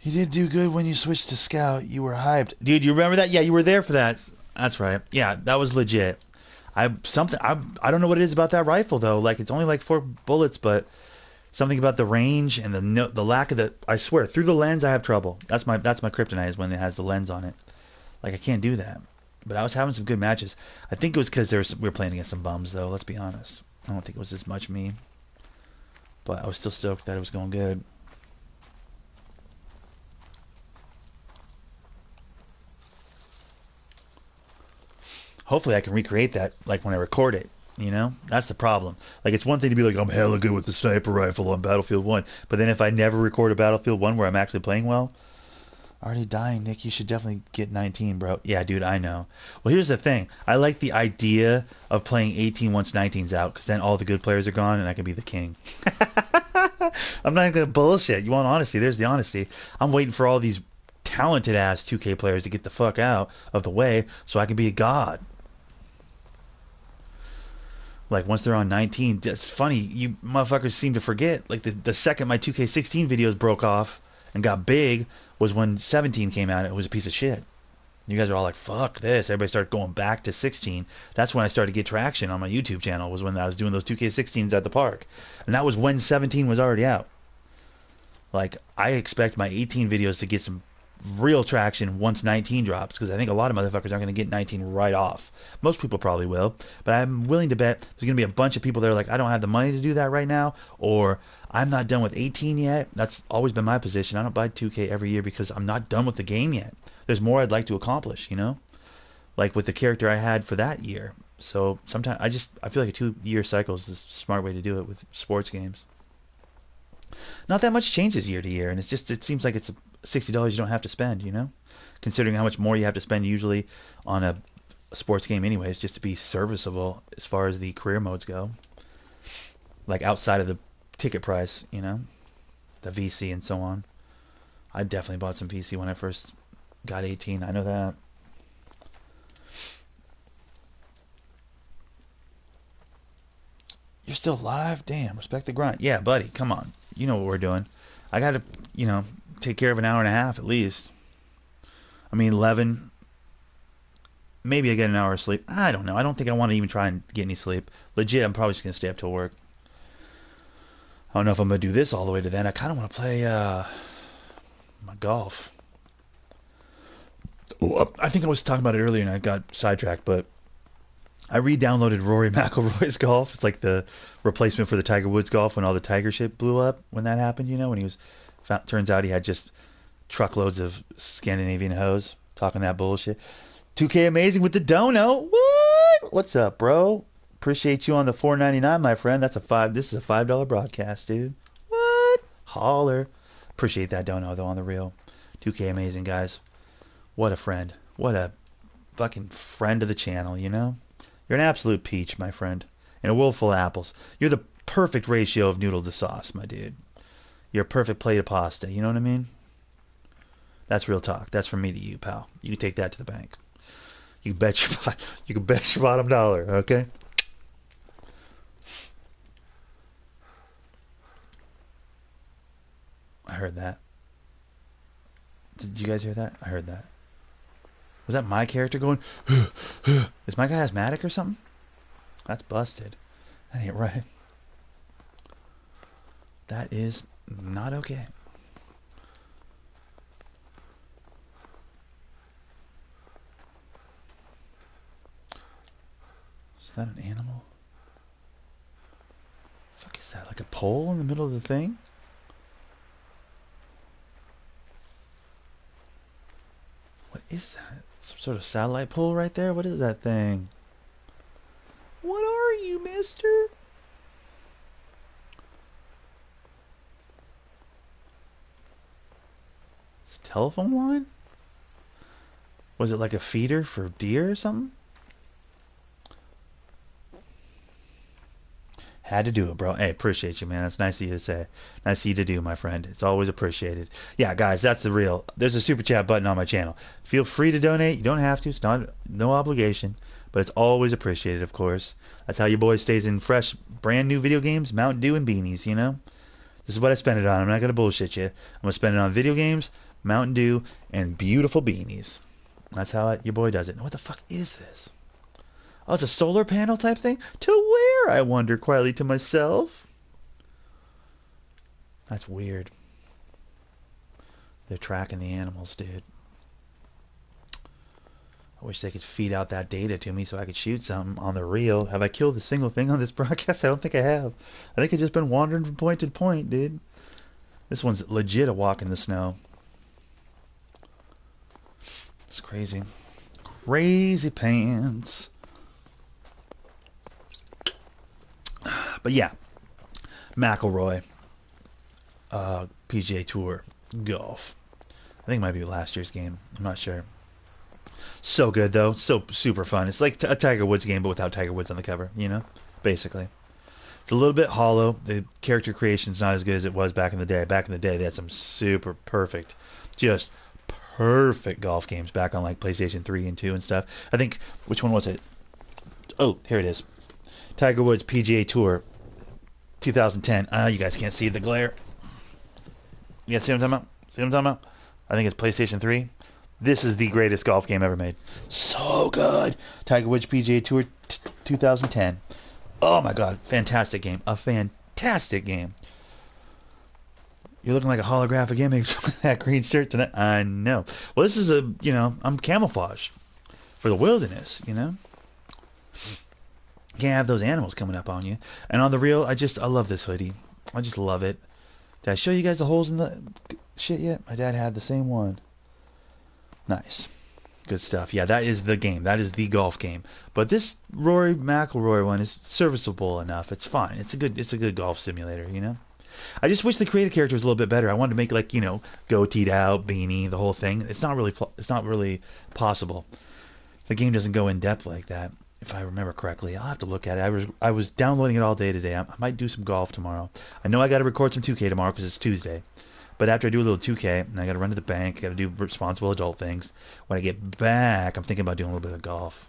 You did do good when you switched to scout. You were hyped. Dude, you remember that? Yeah, you were there for that. That's right. Yeah, that was legit. I don't know what it is about that rifle though. Like it's only like 4 bullets, but something about the range and the lack of the. I swear, through the lens, I have trouble. That's my kryptonite is when it has the lens on it. Like I can't do that. But I was having some good matches. I think it was because we were playing against some bums though. Let's be honest. I don't think it was as much me. But I was still stoked that it was going good. Hopefully I can recreate that like when I record it. You know, that's the problem. Like it's one thing to be like, I'm hella good with the sniper rifle on Battlefield 1, but then if I never record a Battlefield 1 where I'm actually playing well, already dying, Nick, you should definitely get 19, bro. Yeah, dude, I know. Well, here's the thing. I like the idea of playing 18 once 19's out, because then all the good players are gone and I can be the king. I'm not even going to bullshit. You want honesty? There's the honesty. I'm waiting for all these talented ass 2K players to get the fuck out of the way so I can be a god. Like once they're on 19, it's funny, you motherfuckers seem to forget. Like the second my 2K16 videos broke off and got big was when 17 came out. It was a piece of shit. You guys are all like, fuck this. Everybody started going back to 16. That's when I started to get traction on my YouTube channel, was when I was doing those 2K16s at the park. And that was when 17 was already out. Like, I expect my 18 videos to get some real traction once 19 drops, because I think a lot of motherfuckers aren't going to get 19 right off. Most people probably will, but I'm willing to bet there's going to be a bunch of people that are like, I don't have the money to do that right now, or I'm not done with 18 yet. That's always been my position. I don't buy 2K every year because I'm not done with the game yet. There's more I'd like to accomplish, you know? Like with the character I had for that year. So sometimes I feel like a 2-year cycle is the smart way to do it with sports games. Not that much changes year to year, and it seems like it's $60 you don't have to spend, you know? Considering how much more you have to spend usually on a sports game anyways, just to be serviceable as far as the career modes go. Like outside of the ticket price, you know? The VC and so on. I definitely bought some VC when I first got 18, I know that. You're still alive? Damn, respect the grind. Yeah, buddy, come on. You know what we're doing. I gotta, take care of an hour and a half at least. I mean, 11. Maybe I get an hour of sleep. I don't know. I don't think I want to even try and get any sleep. Legit, I'm probably just going to stay up till work. I don't know if I'm going to do this all the way to then. I kind of want to play my golf. Oh, I think I was talking about it earlier and I got sidetracked, but I re-downloaded Rory McIlroy's golf. It's like the replacement for the Tiger Woods golf when all the Tiger shit blew up when that happened, when he was... Turns out he had just truckloads of Scandinavian hoes talking that bullshit. 2K amazing with the dono. What? What's up, bro? Appreciate you on the $4.99, my friend. This is a $5 broadcast, dude. What? Holler. Appreciate that dono though on the real. 2K amazing, guys. What a friend. What a fucking friend of the channel, You're an absolute peach, my friend. And a world full of apples. You're the perfect ratio of noodle to sauce, my dude. You're a perfect plate of pasta, you know what I mean? That's real talk. That's from me to you, pal. You can take that to the bank. You can bet your bottom dollar, okay? I heard that. Did you guys hear that? I heard that. Was that my character going? Is my guy asthmatic or something? That's busted. That ain't right. That is not okay. Is that an animal? The fuck is that? Like a pole in the middle of the thing? What is that? Some sort of satellite pole right there? What is that thing? What are you, mister? It's a telephone line? Was it like a feeder for deer or something? Had to do it, bro. Hey, appreciate you, man. That's nice of you to say. Nice of you to do, my friend. It's always appreciated. Yeah, guys, that's the real. There's a super chat button on my channel. Feel free to donate. You don't have to. It's not no obligation, but it's always appreciated, of course. That's how your boy stays in fresh, brand new video games, Mountain Dew, and beanies. You know, this is what I spend it on. I'm not gonna bullshit you. I'm gonna spend it on video games, Mountain Dew, and beautiful beanies. That's how your boy does it. Now, what the fuck is this? Oh, it's a solar panel type thing? To where, I wonder quietly to myself. That's weird. They're tracking the animals, dude. I wish they could feed out that data to me so I could shoot something on the reel. Have I killed a single thing on this broadcast? I don't think I have. I think I've just been wandering from point to point, dude. This one's legit a walk in the snow. It's crazy. Crazy pants. But yeah, McIlroy, PGA Tour, golf. I think it might be last year's game. I'm not sure. So good, though. So super fun. It's like a Tiger Woods game, but without Tiger Woods on the cover, you know? Basically. It's a little bit hollow. The character creation's not as good as it was back in the day. Back in the day, they had some super perfect, just perfect golf games back on like PlayStation 3 and 2 and stuff. I think, which one was it? Oh, here it is. Tiger Woods PGA Tour 2010. You guys can't see the glare. You guys see what I'm talking about? See what I'm talking about? I think it's PlayStation 3. This is the greatest golf game ever made. So good. Tiger Woods PGA Tour 2010. Oh my god. Fantastic game. A fantastic game. You're looking like a holographic image with that green shirt tonight. I know. Well, this is I'm camouflage for the wilderness, you know? Can't have those animals coming up on you. And on the real, I love this hoodie. I just love it. Did I show you guys the holes in the shit yet? My dad had the same one. Nice. Good stuff. Yeah, that is the game. That is the golf game. But this Rory McIlroy one is serviceable enough. It's fine. It's a good golf simulator, you know? I just wish the creative character was a little bit better. I wanted to make like, goateed out, beanie, the whole thing. It's not really possible. The game doesn't go in depth like that. If I remember correctly, I'll have to look at it. I was downloading it all day today. I might do some golf tomorrow. I know I got to record some 2K tomorrow because it's Tuesday. But after I do a little 2K, and I got to run to the bank, I got to do responsible adult things. When I get back, I'm thinking about doing a little bit of golf.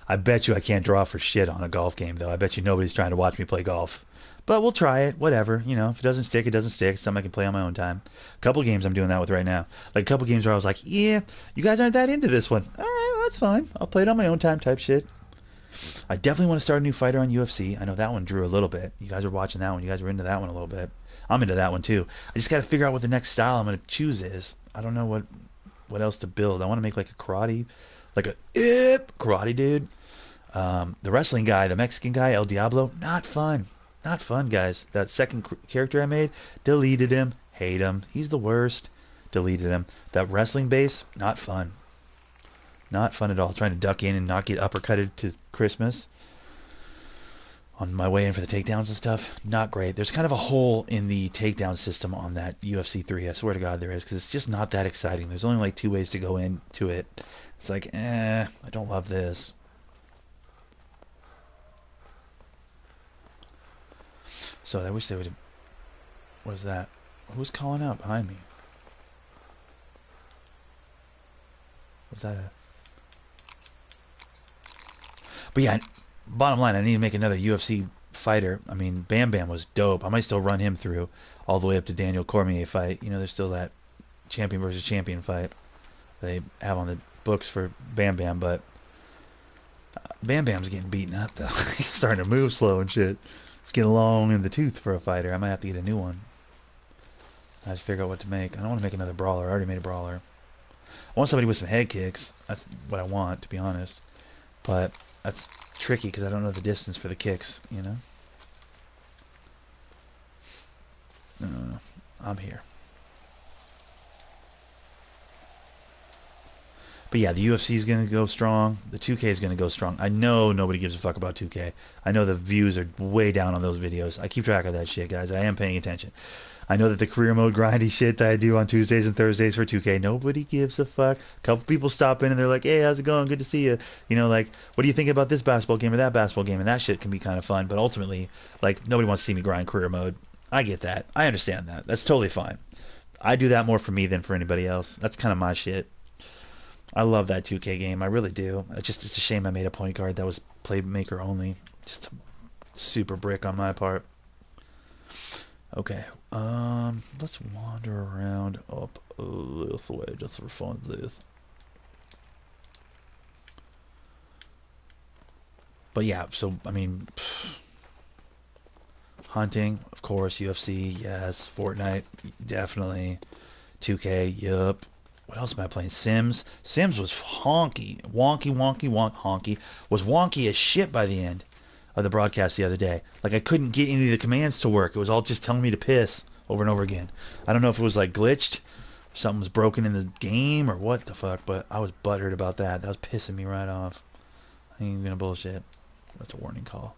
I bet you I can't draw for shit on a golf game, though. I bet you nobody's trying to watch me play golf. But we'll try it. Whatever. If it doesn't stick, it doesn't stick. It's something I can play on my own time. A couple games I'm doing that with right now. Like a couple games where I was like, yeah, you guys aren't that into this one. All right, well, that's fine. I'll play it on my own time type shit. I definitely want to start a new fighter on UFC. I know that one drew a little bit. You guys are watching that one. You guys were into that one a little bit. I'm into that one too. I just got to figure out what the next style I'm going to choose is. I don't know what else to build. I want to make like a karate, karate dude. The wrestling guy, the Mexican guy, El Diablo, not fun. Not fun, guys. That second character I made, deleted him. Hate him. He's the worst. Deleted him. That wrestling base, not fun. Not fun at all. Trying to duck in and not get uppercutted to Christmas. On my way in for the takedowns and stuff, not great. There's kind of a hole in the takedown system on that UFC 3. I swear to God there is, because it's just not that exciting. There's only like 2 ways to go into it. It's like, I don't love this. So I wish they would have... What is that? Who's calling out behind me? What's that? But yeah, bottom line, I need to make another UFC fighter. I mean, Bam Bam was dope. I might still run him through all the way up to Daniel Cormier fight. There's still that champion versus champion fight they have on the books for Bam Bam, but Bam Bam's getting beaten up, though. He's starting to move slow and shit. It's getting long in the tooth for a fighter. I might have to get a new one. I have to figure out what to make. I don't want to make another brawler. I already made a brawler. I want somebody with some head kicks. That's what I want, to be honest. But that's tricky because I don't know the distance for the kicks, No. I'm here. But yeah, the UFC is going to go strong. The 2K is going to go strong. I know nobody gives a fuck about 2K. I know the views are way down on those videos. I keep track of that shit, guys. I am paying attention. I know that the career mode grindy shit that I do on Tuesdays and Thursdays for 2K, nobody gives a fuck. A couple people stop in and they're like, hey, how's it going? Good to see you. You know, like, what do you think about this basketball game or that basketball game? And that shit can be kind of fun. But ultimately, like, nobody wants to see me grind career mode. I get that. I understand that. That's totally fine. I do that more for me than for anybody else. That's kind of my shit. I love that 2K game. I really do. It's a shame I made a point guard that was playmaker only. Just a super brick on my part. Okay. Let's wander around up this way just for fun. This. But yeah, so I mean, hunting, of course, UFC, yes, Fortnite, definitely, 2K, yup. What else am I playing? Sims. Sims was honky, honky. Was wonky as shit by the end of the broadcast the other day. Like I couldn't get any of the commands to work. It was all just telling me to piss over and over again. I don't know if it was like glitched, something was broken in the game, or what the fuck. But I was butthurt about that. That was pissing me right off. I ain't gonna bullshit. That's a warning call.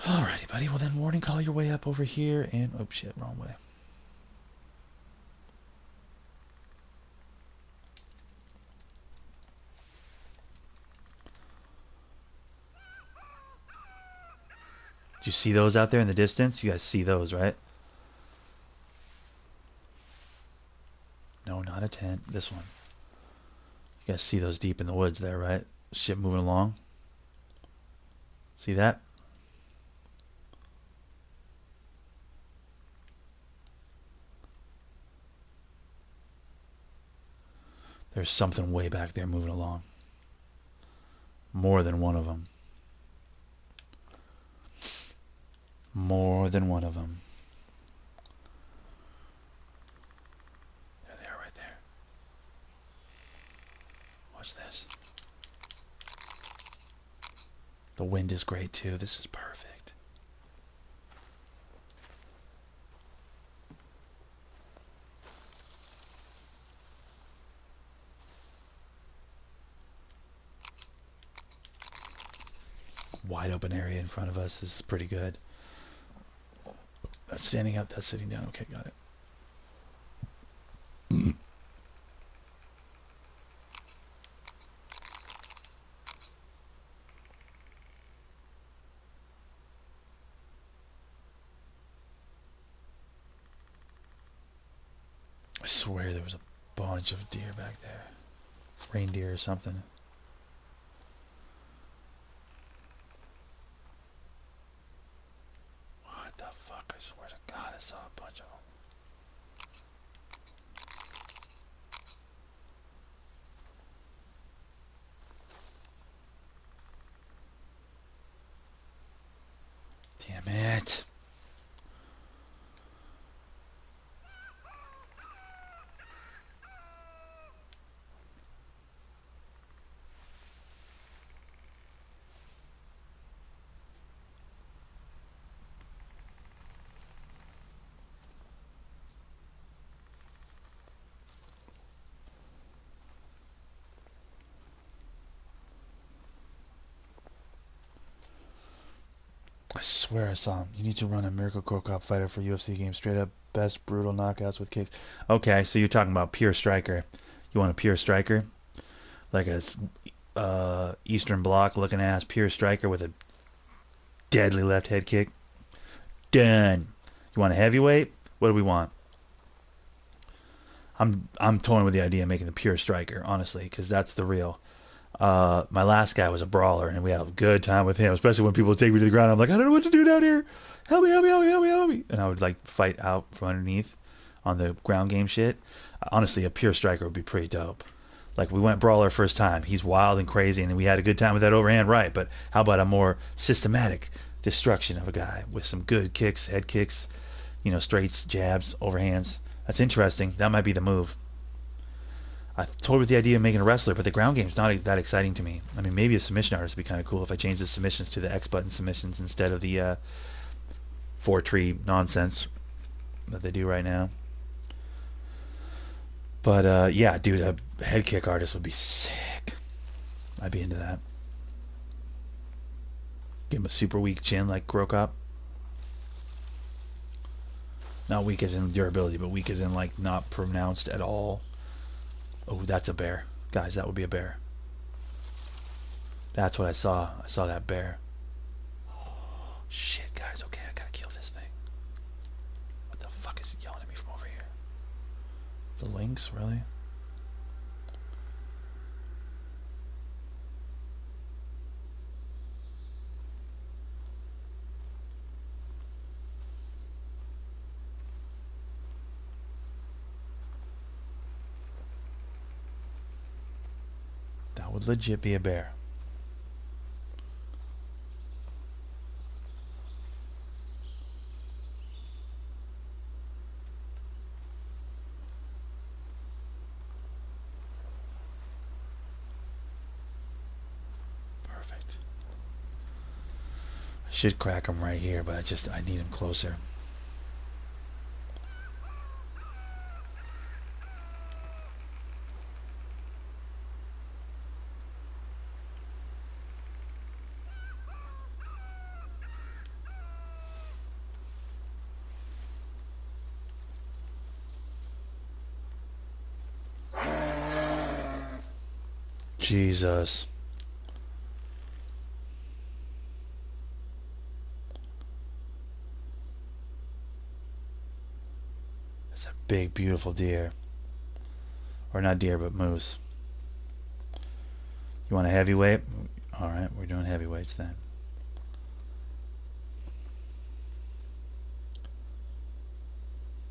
Alrighty, buddy. Well then, warning call your way up over here, and oh shit, wrong way. Do you see those out there in the distance? You guys see those, right? No, not a tent. This one. You guys see those deep in the woods there, right? Shit moving along. See that? There's something way back there moving along. More than one of them. More than one of them. There they are right there. Watch this. The wind is great too. This is perfect. Wide open area in front of us. This is pretty good. That's standing up. That's sitting down. Okay, got it. I swear there was a bunch of deer back there. Reindeer or something. What the fuck? I swear to God I saw a bunch of them. Damn it. I swear I saw him. You need to run a Miracle Crow Cop fighter for UFC game. Straight up best brutal knockouts with kicks. Okay, so you're talking about pure striker. You want a pure striker? Like a Eastern Bloc looking ass pure striker with a deadly left head kick? Done. You want a heavyweight? What do we want? I'm toying with the idea of making the pure striker, honestly, because that's the real. My last guy was a brawler, and we had a good time with him, especially when people would take me to the ground. I'm like, I don't know what to do down here. Help me, help me, help me, help me, help me. And I would like fight out from underneath on the ground game shit. Honestly, a pure striker would be pretty dope. Like we went brawler first time. He's wild and crazy, and we had a good time with that overhand right. But how about a more systematic destruction of a guy with some good kicks, head kicks, you know, straights, jabs, overhands? That's interesting. That might be the move. I toyed with the idea of making a wrestler, but the ground game's not that exciting to me. I mean, maybe a submission artist would be kind of cool if I changed the submissions to the X button submissions instead of the four tree nonsense that they do right now. But yeah, dude, a head kick artist would be sick. I'd be into that. Give him a super weak chin like Grokop. Not weak as in durability, but weak as in like not pronounced at all. Oh, that's a bear. Guys, that would be a bear. That's what I saw. I saw that bear. Oh, shit, guys. Okay, I gotta kill this thing. What the fuck is it yelling at me from over here? The lynx, really? That would legit be a bear. Perfect. I should crack him right here, but I need him closer. Jesus. That's a big, beautiful deer. Or not deer, but moose. You want a heavyweight? Alright, we're doing heavyweights then.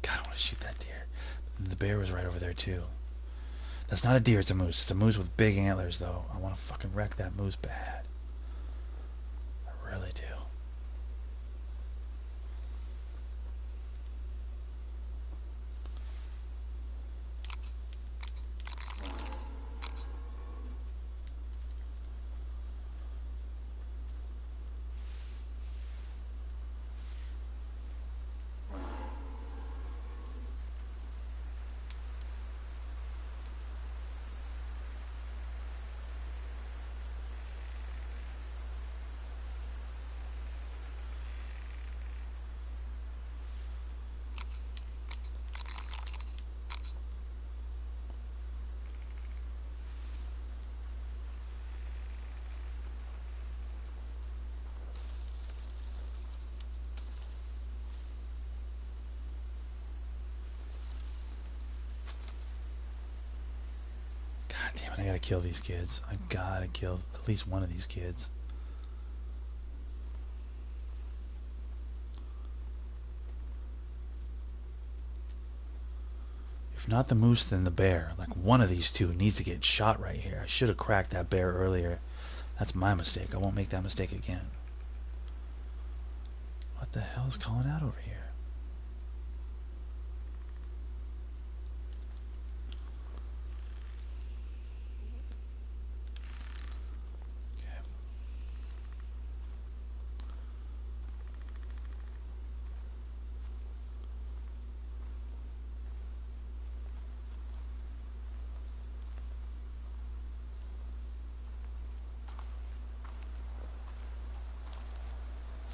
God, I want to shoot that deer. The bear was right over there too. That's not a deer, it's a moose. It's a moose with big antlers though. I want to fucking wreck that moose bad. I really do. God damn it, I gotta kill these kids. I gotta kill at least one of these kids. If not the moose, then the bear. Like one of these two needs to get shot right here. I should have cracked that bear earlier. That's my mistake. I won't make that mistake again. What the hell is calling out over here?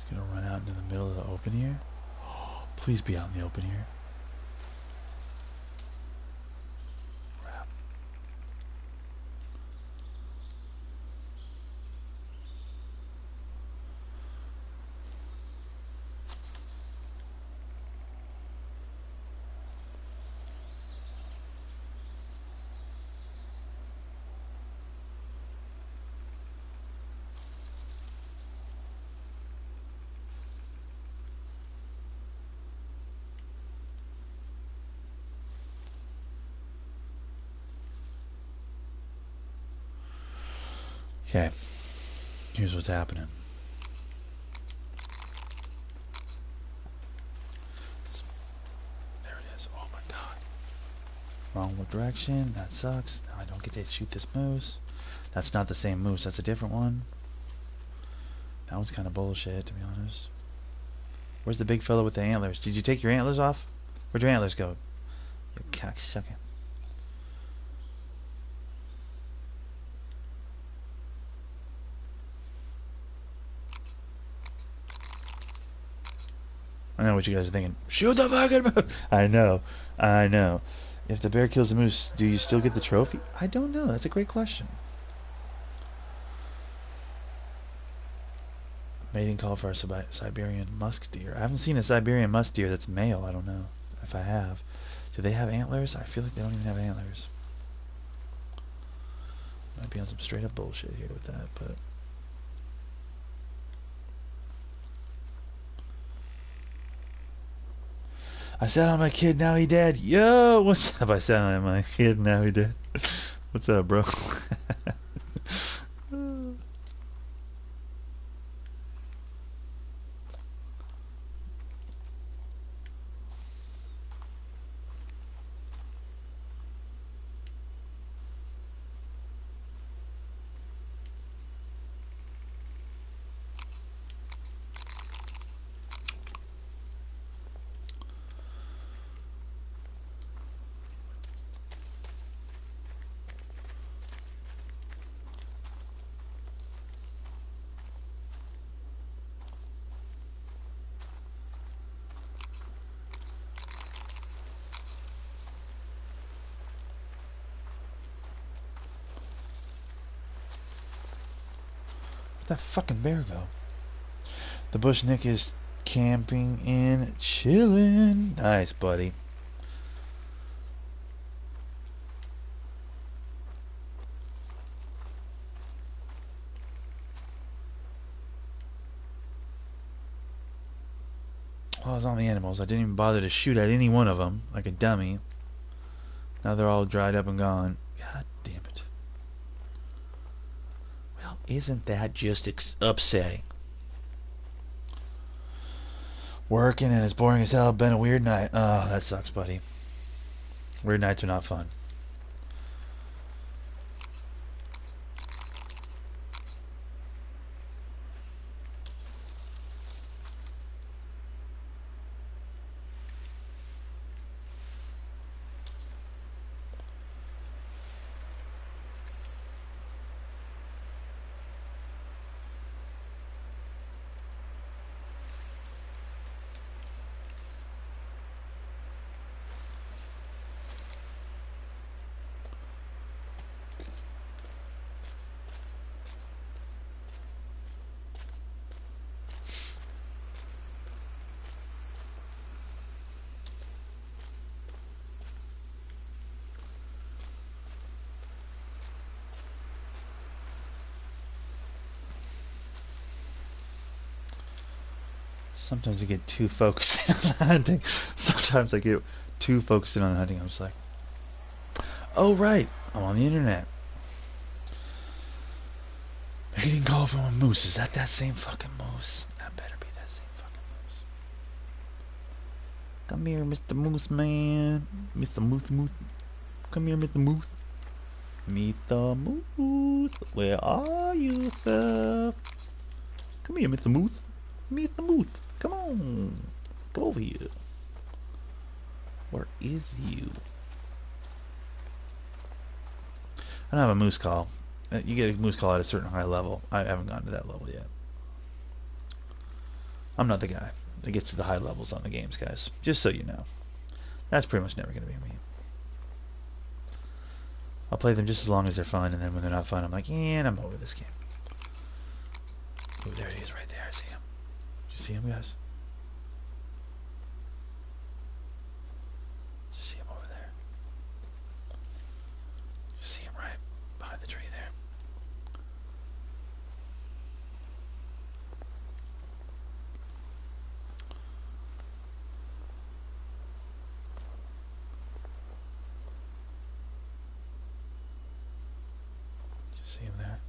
Gonna run out into the middle of the open here. Oh, please be out in the open here. Crap. Okay, here's what's happening. There it is. Oh my god. Wrong direction. That sucks. Now I don't get to shoot this moose. That's not the same moose. That's a different one. That one's kind of bullshit, to be honest. Where's the big fella with the antlers? Did you take your antlers off? Where'd your antlers go? You cocksucker. I know what you guys are thinking. Shoot the fucking moose! I know. I know. If the bear kills the moose, do you still get the trophy? I don't know. That's a great question. Mating call for a Siberian musk deer. I haven't seen a Siberian musk deer that's male. I don't know if I have. Do they have antlers? I feel like they don't even have antlers. Might be on some straight up bullshit here with that, but... I sat on my kid, now he dead. Yo, what's up? I sat on my kid, now he dead. What's up, bro? Where'd that fucking bear go? The bushnick is camping in, chilling. Nice, buddy. While I was on the animals, I didn't even bother to shoot at any one of them, like a dummy. Now they're all dried up and gone. God damn it. Well, isn't that just upsetting? Working and it's boring as hell. Been a weird night. Oh, that sucks, buddy. Weird nights are not fun. Sometimes I get too focused on the hunting. Sometimes I get too focused in on the hunting. I'm just like, oh right, I'm on the internet. Mating call from a moose. Is that same fucking moose? That better be that same fucking moose. Come here, Mr. Moose Man. Mr. Moose Moose. Come here, Mr. Moose. Mr. Moose. Where are you, sir? Come here, Mr. Moose. Mr. Moose. Come on. Come over here. Where is you? I don't have a moose call. You get a moose call at a certain high level. I haven't gotten to that level yet. I'm not the guy that gets to the high levels on the games, guys. Just so you know. That's pretty much never going to be me. I'll play them just as long as they're fun, and then when they're not fun, I'm like, yeah, I'm over this game. Oh, there he is right there. I see him. You see him, guys? You see him over there? You see him right behind the tree there? You see him there?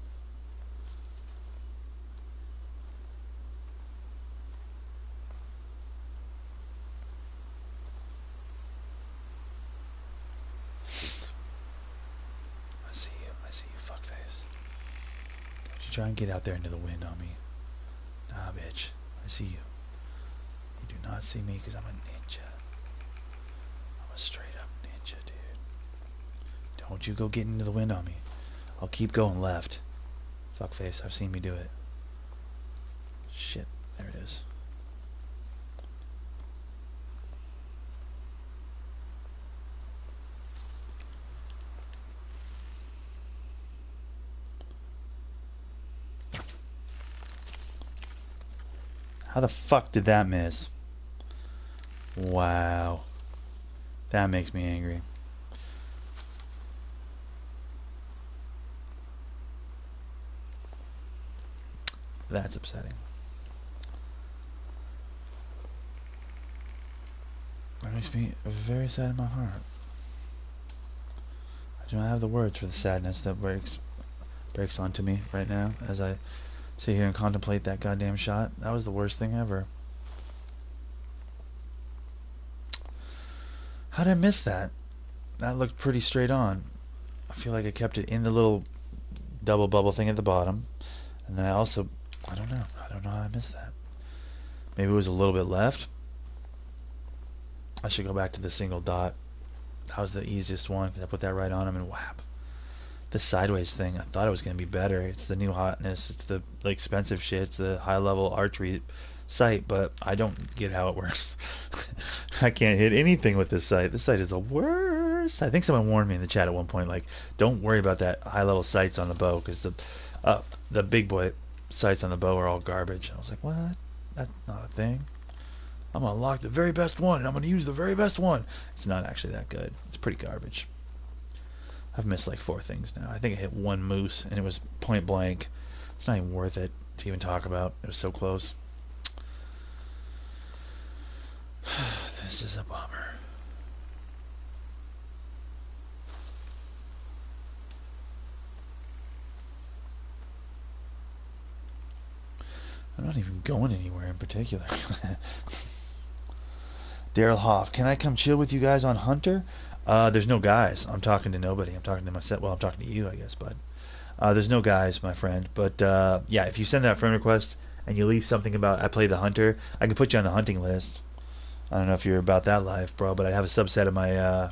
Try and get out there into the wind on me. Nah, bitch. I see you. You do not see me because I'm a ninja. I'm a straight up ninja, dude. Don't you go getting into the wind on me. I'll keep going left. Fuckface, I've seen me do it. Shit. There it is. How the fuck did that miss? Wow. That makes me angry. That's upsetting. That makes me very sad in my heart. I do not have the words for the sadness that breaks onto me right now as I sit here and contemplate that goddamn shot. That was the worst thing ever. How did I miss that? That looked pretty straight on. I feel like I kept it in the little double bubble thing at the bottom. And then I don't know. I don't know how I missed that. Maybe it was a little bit left. I should go back to the single dot. That was the easiest one because I put that right on him and whap. The sideways thing, I thought it was going to be better. It's the new hotness. It's the expensive shit. It's the high-level archery sight, but I don't get how it works. I can't hit anything with this sight. This sight is the worst. I think someone warned me in the chat at one point, like, don't worry about that high-level sights on the bow because the big boy sights on the bow are all garbage. I was like, what? That's not a thing. I'm going to unlock the very best one, and I'm going to use the very best one. It's not actually that good. It's pretty garbage. I've missed like 4 things now. I think I hit 1 moose, and it was point blank. It's not even worth it to even talk about. It was so close. This is a bummer. I'm not even going anywhere in particular. Daryl Hoff, can I come chill with you guys on Hunter? There's no guys. I'm talking to nobody. I'm talking to myself. Well, I'm talking to you, I guess, bud. There's no guys, my friend. But yeah, if you send that friend request and you leave something about I play the Hunter, I can put you on the hunting list. I don't know if you're about that life, bro, but I have a subset of my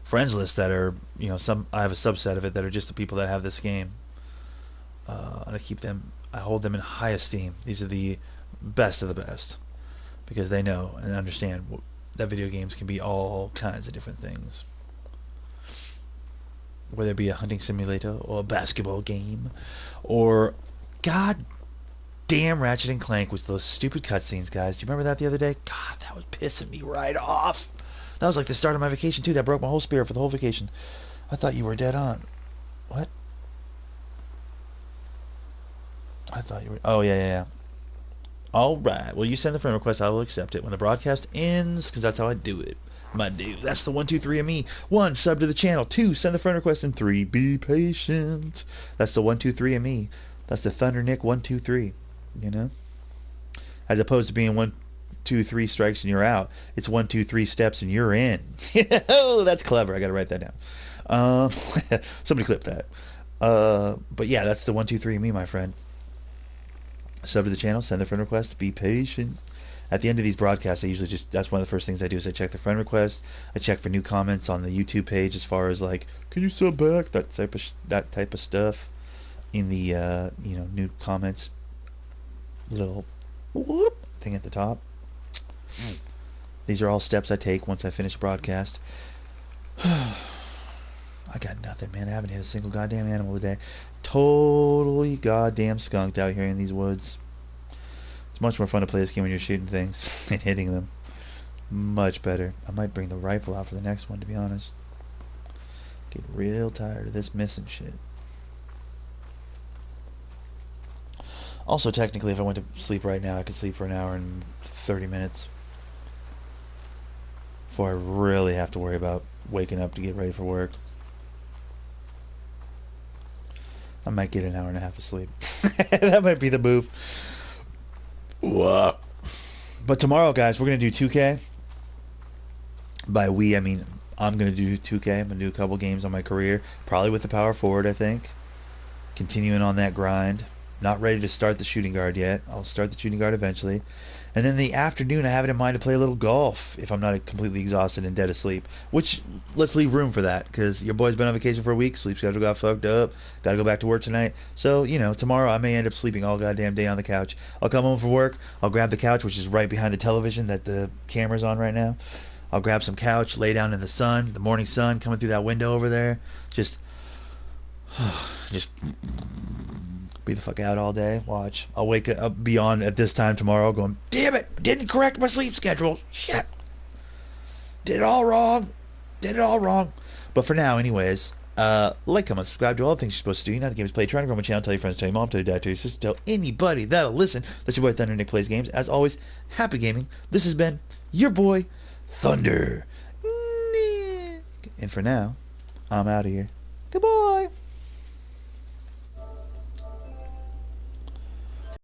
friends list that are, you know, I have a subset of it that are just the people that have this game. And I hold them in high esteem. These are the best of the best because they know and understand that video games can be all kinds of different things. Whether it be a hunting simulator or a basketball game or god damn Ratchet and Clank with those stupid cutscenes, guys. Do you remember that the other day? God, that was pissing me right off. That was like the start of my vacation too. That broke my whole spirit for the whole vacation. I thought you were dead on. What? I thought you were... Oh, yeah. Alright. Well, you send the friend request. I will accept it when the broadcast ends, because that's how I do it. My dude. That's the 1, 2, 3 of me. 1, sub to the channel. 2, send the friend request. And 3, be patient. That's the 1, 2, 3 of me. That's the Thundernick 1, 2, 3. You know? As opposed to being 1, 2, 3 strikes and you're out. It's 1, 2, 3 steps and you're in. Oh, that's clever. I got to write that down. Somebody clip that. But yeah, that's the 1, 2, 3 of me, my friend. Sub to the channel, send the friend request, be patient. At the end of these broadcasts, I usually that's one of the first things I do is I check the friend request. I check for new comments on the YouTube page as far as like, can you sub back? That type of stuff in the new comments little whoop thing at the top. These are all steps I take once I finish a broadcast. I got nothing, man. I haven't hit a single goddamn animal today. Totally goddamn skunked out here in these woods. It's much more fun to play this game when you're shooting things and hitting them. Much better. I might bring the rifle out for the next one, to be honest. Get real tired of this missing shit. Also, technically, if I went to sleep right now, I could sleep for an hour and 30 minutes. Before I really have to worry about waking up to get ready for work. I might get an hour and a half of sleep. That might be the move. Whoa. But tomorrow, guys, we're going to do 2K. By we, I mean I'm going to do 2K. I'm going to do a couple games on my career. Probably with the power forward, I think. Continuing on that grind. Not ready to start the shooting guard yet. I'll start the shooting guard eventually. And then in the afternoon, I have it in mind to play a little golf if I'm not completely exhausted and dead asleep. Which, let's leave room for that, because your boy's been on vacation for a week. Sleep schedule got fucked up. Got to go back to work tonight. So, tomorrow I may end up sleeping all goddamn day on the couch. I'll come home from work. I'll grab the couch, which is right behind the television that the camera's on right now. I'll grab some couch, lay down in the sun, the morning sun coming through that window over there. Just Be the fuck out all day. Watch. I'll wake up beyond at this time tomorrow going, damn it, didn't correct my sleep schedule. Shit. Did it all wrong. Did it all wrong. But for now, anyways, like, comment, subscribe, do all the things you're supposed to do. You know how the game is played. Try to grow my channel. Tell your friends, tell your mom, tell your dad, tell your sister, tell anybody that'll listen. That's your boy Thundernick Plays Games. As always, happy gaming. This has been your boy Thunder. And for now, I'm out of here. Goodbye.